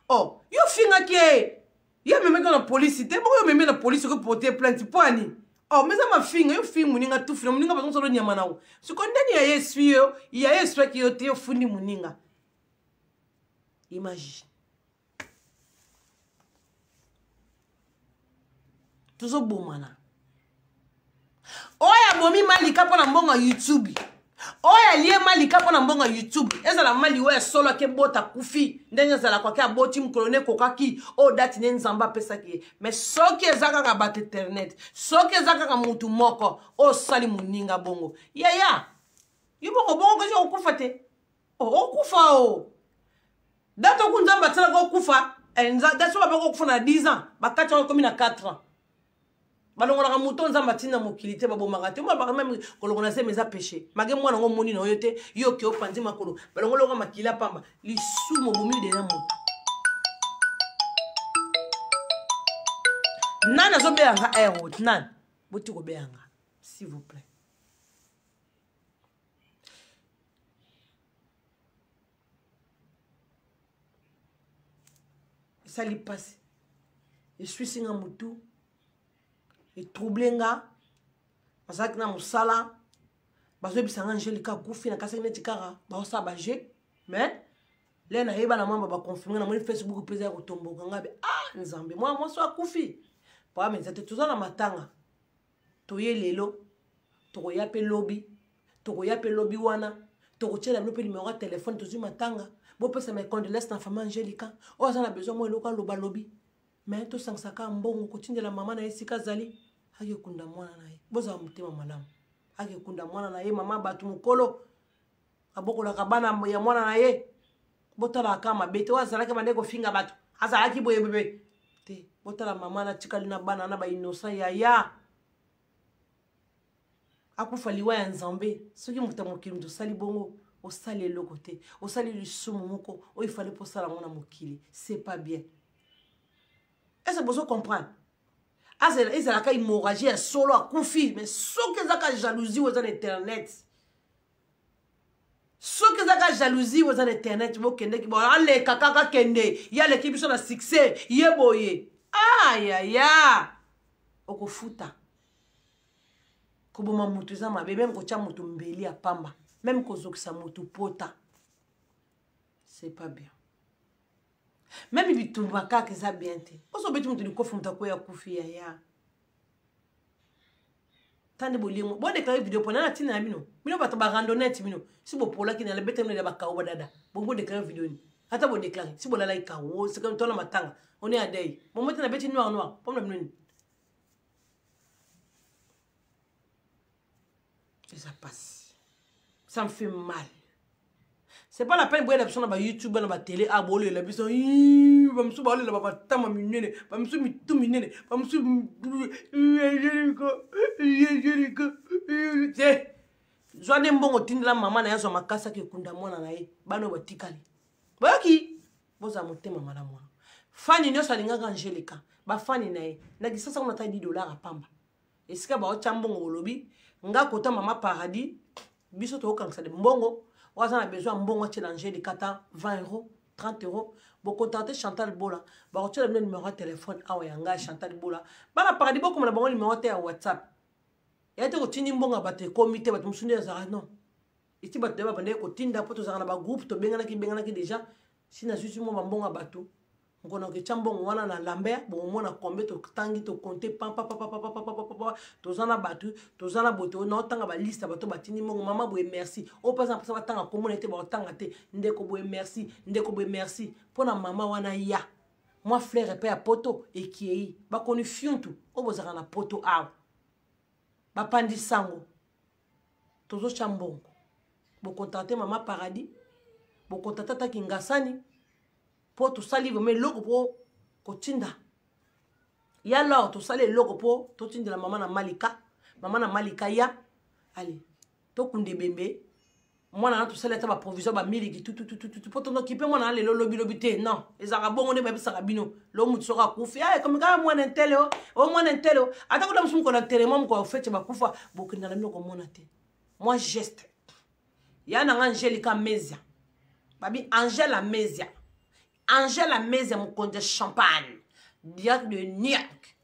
oh yo finga ki ya même dans la police te boko yo même la police ko porter plainte poani oh mais ça ma finga yo finga muninga tout fina muninga bazon solo nyama nawo si ko ndani ya yesu yo ya yesu ki yo te yo fundi muninga imagine tuzo bomana oya bomi malika pona mbonga YouTube oya lié malika pona mbonga YouTube ezala mali oya solo ke bota kufi ndenge zala kwa ke aboti mkolone kokaki o dati ne nzamba pesa ki mais soki ezaka ka bat internet soki ezaka ka mutu moko o sali muninga bongo ya yibongo bongo ko okufa te okufa o dato ku nzamba tsala ko okufa dato ba ko okufa na 10 ans bakati ko komi na 4 ans balongola ka muto nzamba tina mokili te babomaka te mwa même kolongola se meza péché mage mwana ngo moni na yo te yo ke opanzi makolo balongola ka makila pamba lisumo bomi de na moto nana zo beanga airport nan boti ko beanga s'il vous plaît ça lui passe je suis singa mutu etrouble nga bazalaki na mosala bazoyebisanga Angelique akufi na kasaki neti kaka baosala baje mais le nayeba na mamba baconfirme na moni Facebook mpenza ya kotomboka nga be nzambe mwasi akufi pa menza te toza na matanga toye lelo tokoya mpe lobi wana tokotiela bino mpe numero ya telefone tozwi matanga bopesa ma condoléance na famille Angelique oyo aza na besoin mwa eloko aloba lobi mais tosangisaka mbongo kotindela mama na ye esika azali akekunda mwana na ye bozala motema malamu akekunda mwana na ye mama bato mokolo abokolaka bana ya mwana na ye botalaka mabe te oyo azalaki bande kofinga bato azalaki boye bebe te botala mama na tikali na bana na bainosa yaya akufa liwa ya nzambe soki moto ya mokili moto osali bongo osali eloko te osali lisumu moko oyo ifale mpo osala ngo na mokili c'est pas bien. Est-ce que vous comprenez? Ezalaka hémorragie ya solo akufi mais soki ezaka jalousie oza na internet soki ezaka jalousie oza na internet bokendeki aleka kaka kende ye aleki biso na succès ye boye ayaya okofuta koboma moto eza mabe meme kotia moto mbeli ya pamba meme kozokisa moto pota c'est pas bien. Même bitumba kaka eza bien te oso beti moto likofu moto akoya kufi yaya tande bolimo bo déclarer vidéo pona na tina bino bato ba randonnette bino si bo polaki na lebete no ya bakao badada bongo déclarer vidéo ni ata bo déclarer si bo la like kawo c'est comme toi na matanga on est à deuil bon moto na beti noir comme na bino et ça passe ça me fait mal. C'est pas la peine de voir sur YouTube, sur la télé, à boler la personne. Je suis allé là-bas, tama minene, je suis tout minene, je suis je suis bon tin la maman na yazo makasa ke kunda mwana na ye bano batikali. Boki boza motema mala mwana. Fani nyo salinga Angelique, ba fani na ye. Na kisasa on a $10 pamba. Esika ba o chambongo olobi, nga kota mama paradis, biso to okangisa de mbongo. On a besoin de bon watch Angelique 20 €, 30 €. Vous contactez Chantal Bola. Vous avez le numéro de téléphone. Ah ouais, Chantal Bola. Bah la paradis beaucoup mon numéro de WhatsApp. Il y a des routines bon à battre comité battre musundi azara non. Ici battre ba bande ko tinda poto zara na ba groupe to bengana ki déjà. Si na susu mo bon à battre. On a que chambon wana na Lambert bon mo na combien to tangi to compter pam to zana battu to zana boto no tanga ba liste bato batini mo mama boye merci o pas ça va tanga communauté ba tanga te ndeko boye merci pona mama wana ya moi frère et père poto et qui est ba koni fiuntu o bozaka na poto a ba pandi sango tozo chambon bo contacter mama paradis bo contacter ta kingasani pour tout ça livre mais logo pour kotinda ya alors tout ça les logo pour tout tinda la maman na malika ya allez to kunde bembe moi na tout ça les ta ba provision ba miliki tout pour ton occuper moi na le lobi te non les arabons on est ba saka bino lo mutu soka kufi comme ka moi na tele o moi na tele ata ko damsu ko na tele mom ko fait ba kufa bokinda na mino ko mona te moi geste ya na Angelique Mezia babi Angela Mezia Angela Mezia mukonde champagne direct de New York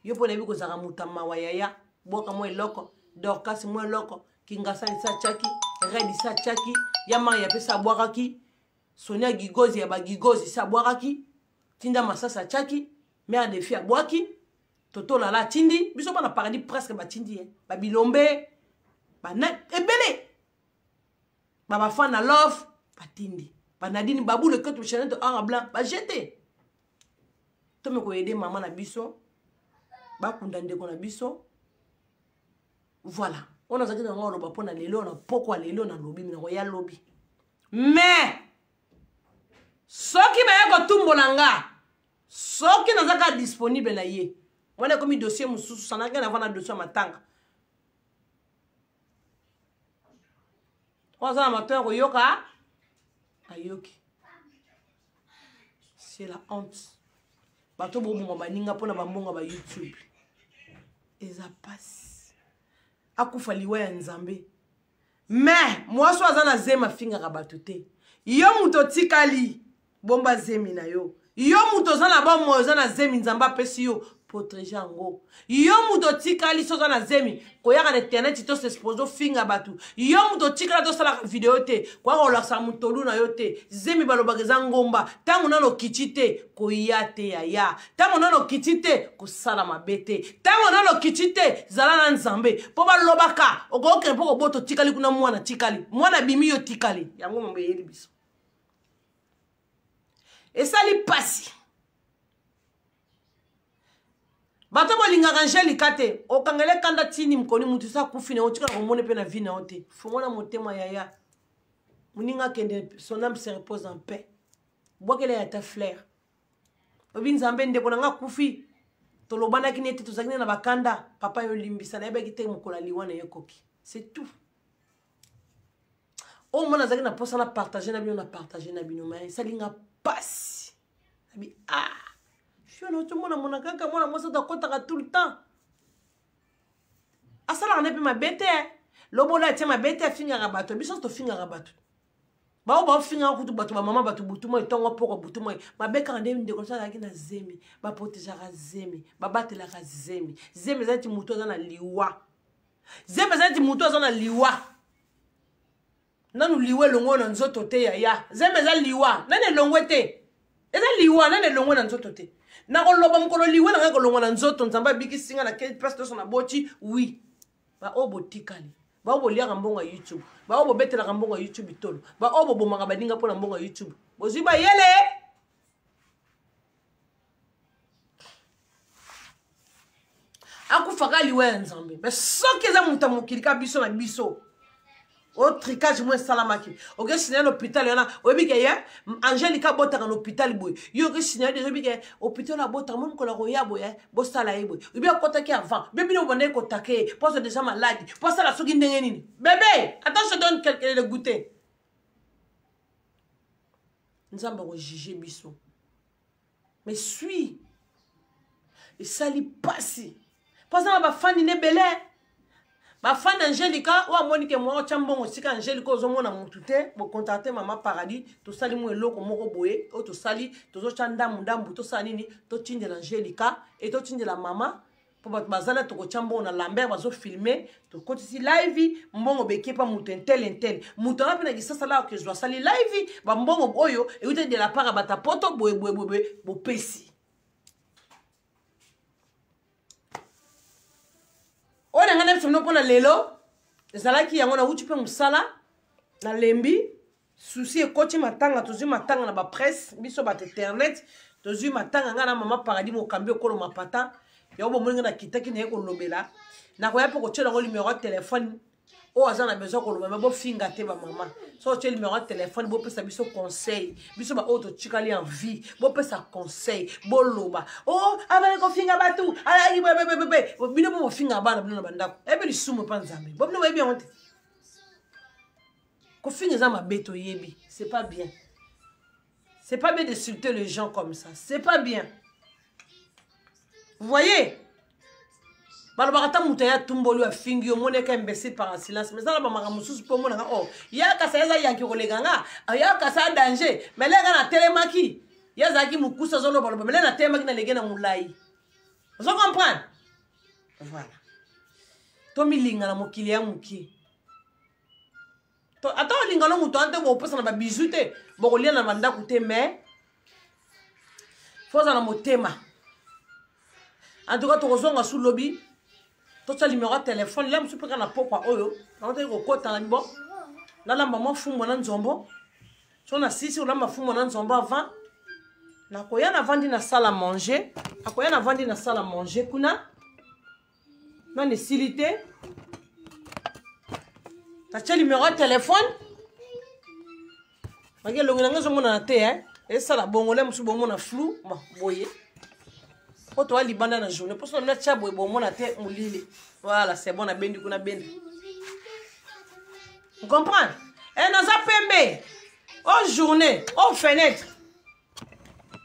yo pona bi ko zaka mutama wa yaya boka mo eloko Dorcas mo eloko kingasani sa chaki Redi sa chaki yama ya pesa bwakaki Sonia Gigozi ya ba Gigozi sa bwakaki tinda masasa chaki mère de fille bwaki toto la tindi biso bana paradis presque ba tindi ba bilombe ba na ebele ba fan na love ba tindi Banadine babou le cœur chanel de arabe blanc ba jeté to me ko aider maman na biso ba kunda ndeko na biso voilà on a zaki na ngolo ba pona lelo na poko lelo na lobi mina ko ya lobi mais soki ba yako tumbola nga soki na zaka disponible na ye wana komi dossier mususu sana ke na vana dossier matanga on za matin ko yoka ayoki c'est la honte bato bo mo baninga pona bambonga ba YouTube eza passe akufa liwa ya nzambe mais moi so azana zema finga ka bato te yo muto tikali bomba zemi na yo yo muto zana ba mo zana zemi nzamba pesi yo protéger yango yo muto tikali soza na zemi koyaka na internet to s'expose finga batu yo muto tikala to sala video te koyaka olakisa mutolu na yo te zemi balobaka eza ngomba ntango nano kiti te koya te yaya ntango nano kiti te kosala mabe te ntango nano kiti te zala na nzambe mpo balobaka okokende mpo koboto tikali kuna mwana tikali mwana bimi yo tikali yango mambo eyeli biso esali pasi bato bolingaka Angelica te okangele kanda tini mkoni mutu sa kufine otikala komone pe na vie na yo te fungona motema yaya moninga kende son âme se repose en paix bwakele ya ta fleur obi nzambe ndeko nanga kufi tolobandaki neti tozalaki na bakanda papa yo limbisa na yebaki te mokola liwa na yekoki c'est tout o mona zaki na posa na partager na bino mais esalinga pasi nabi je ne sais pas mon kaka mwana mwasi dakotaka tout le temps asalaka ne mpe mabe te lobola atia mabe te afingaka bato biso tofingaka bato bao bafingaka kutu bato bamama bato butu moi ntongo poko butu moi mabe kaka nde ndeko azalaki na zemi baprotegeaka zemi babatelaka zemi zemi eza neti motu aza na liwa zemi eza neti motu aza na liwa nanu liwa elongo na nzoto te yaya zemi eza liwa nani elongwe te eza liwa nani elongwe na nzoto te nakoloba mokolo liwe na ngai kolongwa na nzoto nzambe abikisinga na place toso na boti oui baoyo botikali baoyo boliaka mbongo ya youtube baoyo bobetelaka mbongo ya youtube tolo baoyo bobomaka baninga mpo na mbongo ya youtube bozwi bayele akufaka liwe ya nzambe me soki eza moto ya mokili ka biso na biso o tricage mo salamaki oke signer l'hôpital yana oyebi ke ye Angelica botaka na hôpital boy yo ke signer des oyebi ke hôpital abotaka mon kola roya boy bo sala ye boy oyebi akotaki avant bébé no bande ko take pose déjà malade pose la soki ndenge nini bébé attends je donne quelqu'un le goûter nzamba ko juger biso mais suis et sali pasi parce que ba fani ne belé ba fan Angelica wa moni ke mo chambongo sika Angelica ozomona mutu te bo contacter mama paradis to sali mu eloko moko boye o to sali tozo chanda mundambu to sali nini to tindela Angelica et to tindela mama po ba bazana to ko chambongo na Lambert bazo filmer to kotisi live mbongo bekepa mutu intel mutu na pena kisasa la ke zo sali live ba mbongo oyo e ute de la para bata poto boye bo pesi on a ngana tsono pona lelo ezalaki yango na uti pe musala na lembi souci ekoti matanga tozwi matanga na ba presse biso ba internet tozwi matanga ngana mama paradis mo kambi okolo mapata yo bo molinga na kitaki na yeko lobela na ko yapo ko tshela ngo numéro de téléphone o azana besoin ko lobela bo finga te ba mama so tshela numéro de téléphone bo pesa biso conseil biso ba auto tshikali en vie bo pesa conseil bo loba oh abale ko finga batu ala bebe bino bo finga bana bino bandako ebe lisumu pa nzambe bo bino yebi honte ko finga za mabeto yebi c'est pas bien d'insulter les gens comme ça c'est pas bien vous voyez balobaka muta ya tumbolu ya fingi yo moneka imbécile par silence mais ça la bamaka mususu po mona oh ya kasa yaza yanki koleganga ya kasa danger mais lenga na telemaki ya zaki mukusa zolo baloba mais na telemaki na legena mulai vous comprenez voilà to milinga na mokili ya muki to ata linga no muto ante bo pesa na ba bijoux te bo kolia na banda kute mais foza na motema en tout cas to kozonga sous lobby to sa numéro de téléphone là monsieur peut na pokwa oyo na te ko kota na bibo la maman fumo na nzombo so na sisi la mafumo na nzombo avant na koya na vandi na salle à manger akoya na vandi na salle à manger kuna na nécessité ta cha numéro de téléphone bagé longo na ngazo mona na te et ça la bongolé monsieur bon mona flou bon boye to ali banda na journée pour ça na tcha boye bon mona te mulile voilà c'est bon na bendi kuna bendi vous comprenez et na za pembe au journée au fenêtre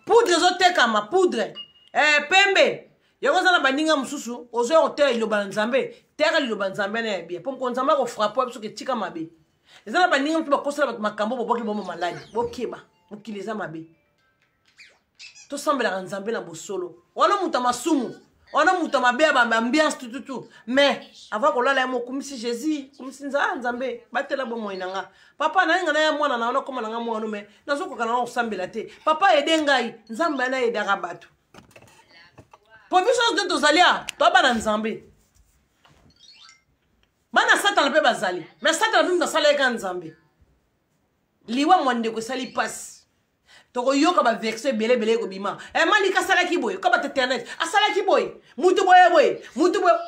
poudre zote kama poudre pembe yango za na bandinga mususu ozo hotel iloba nzambe terre iloba nzambe na bien pour ko nzamba ko frapper parce que tika mabe ezala bandinga mtu bakosala bat makambo boboki bomo maladi bokeba mukiliza mabe to sambela nzambe na bosolo wala muta masumu On a mouton ma bien ambiance tout. Mais avant qu'on l'a mo comme si Jésus, comme si nzambe, batela bo moinanga. Papa na ngana ya mwana na ona koma na ngamo anu me. Nazo ko kana osambela te. Papa ede ngai, nzambe na ede rabatu. Provisions de tozalia, to bana nzambe. Bana satan pe bazali. Mais satan pe bazali ka nzambe. Liwa mwande ko sali passe. Toko yoka ba vexe bele ko bima. Malika sala ki boy, ko ba internet. Asala ki boy. Mutu boy.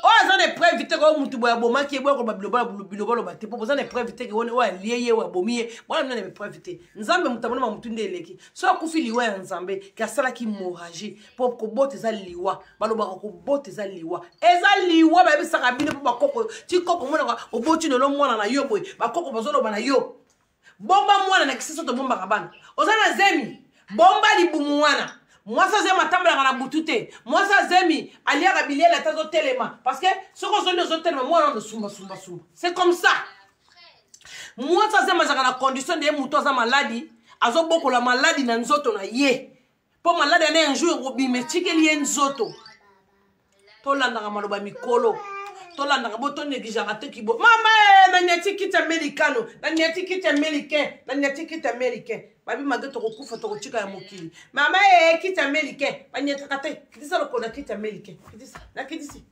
O azane preuve vite ko mutu boy bo maki boy ko ba bilo ba te popo azane preuve vite ko woni wa liye wa bomiye. Bona mna ne preuve vite. Nzambe mutabona ma mutu ndeleki. So akufi liwa ya nzambe ki asala ki moraji pop ko bote za liwa. Baloba ko bote za liwa. Eza liwa ba bisaka bine po ba koko. Ti koko mona ko oboti no mwana na yo boy. Ba koko bazolo bana yo. Bomba mwana na kiseso to bomba kabana. Ozana zemi. Bomba li bumuwana. Mwasa zema tambala kana butute. Mwasa zemi alia kabilia la tazo telema. Parce que ce qu'on sonne aux telema moi on sumba. C'est comme ça. Mwasa zema za kana condition de muto za maladi. Azo boko la maladi na nzoto na ye. Po maladi ane un jour obime chike li nzoto. Tolanda ka maloba mikolo. Tolanda ka boto negligera te kibo. Mama na nyati kit americano, na nyati kit américain. Babi mageto ko kufa to ko chika ya mokili. Mama kit américain, ba nyata kate. Kidisa lo kona kit américain. Kidisa, na kidisi.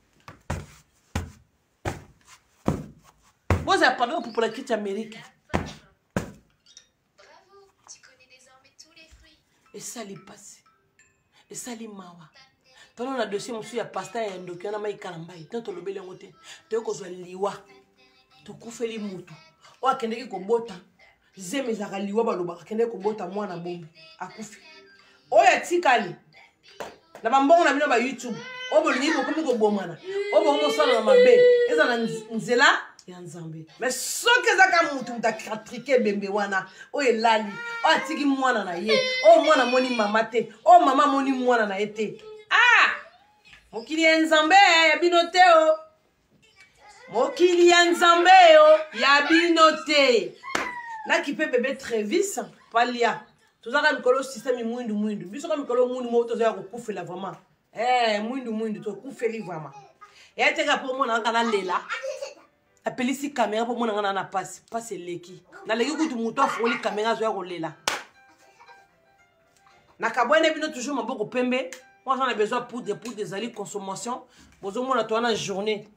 Boza pardon pour la kit américain. Bravo, tu connais désormais tous les fruits. Et ça li passe. Et ça li mawa. Tono na dossier monsieur ya pasta ya ndoki na mai kalambai. Tanto lobele ngote. Te ko zo liwa. To kufeli mutu. O akende ki ko bota. Zeme za liwa baloba akende ko bota mwana bombi. Akufi. O ya tikali. Na bambongo na bino ba YouTube. O bolingi ko komi ko bomana. O bo mo sala na mabe. Eza na nzela ya nzambe. Mais soki zaka mutu mutakrike bembe wana. O elali. O atiki mwana na ye. O mwana moni mama te. O mama moni mwana na ete. Mokili ya nzambe ya binote o. Mokili ya nzambe o ya binote. Na kipe bébé Trevis palia. Tozaka mikolo système mwindu. Biso ka mikolo mwindu mo toza ko kufela vraiment. Mwindu to kufeli vraiment. Ya teka po mona kana lela. Apelisi caméra po mona na passe leki. Na leki kutu muto afoli caméra zo ya ko lela. Na kabone bino toujours maboko pembe. Moi, j'en ai besoin pour des consommation. Vous avez une journée.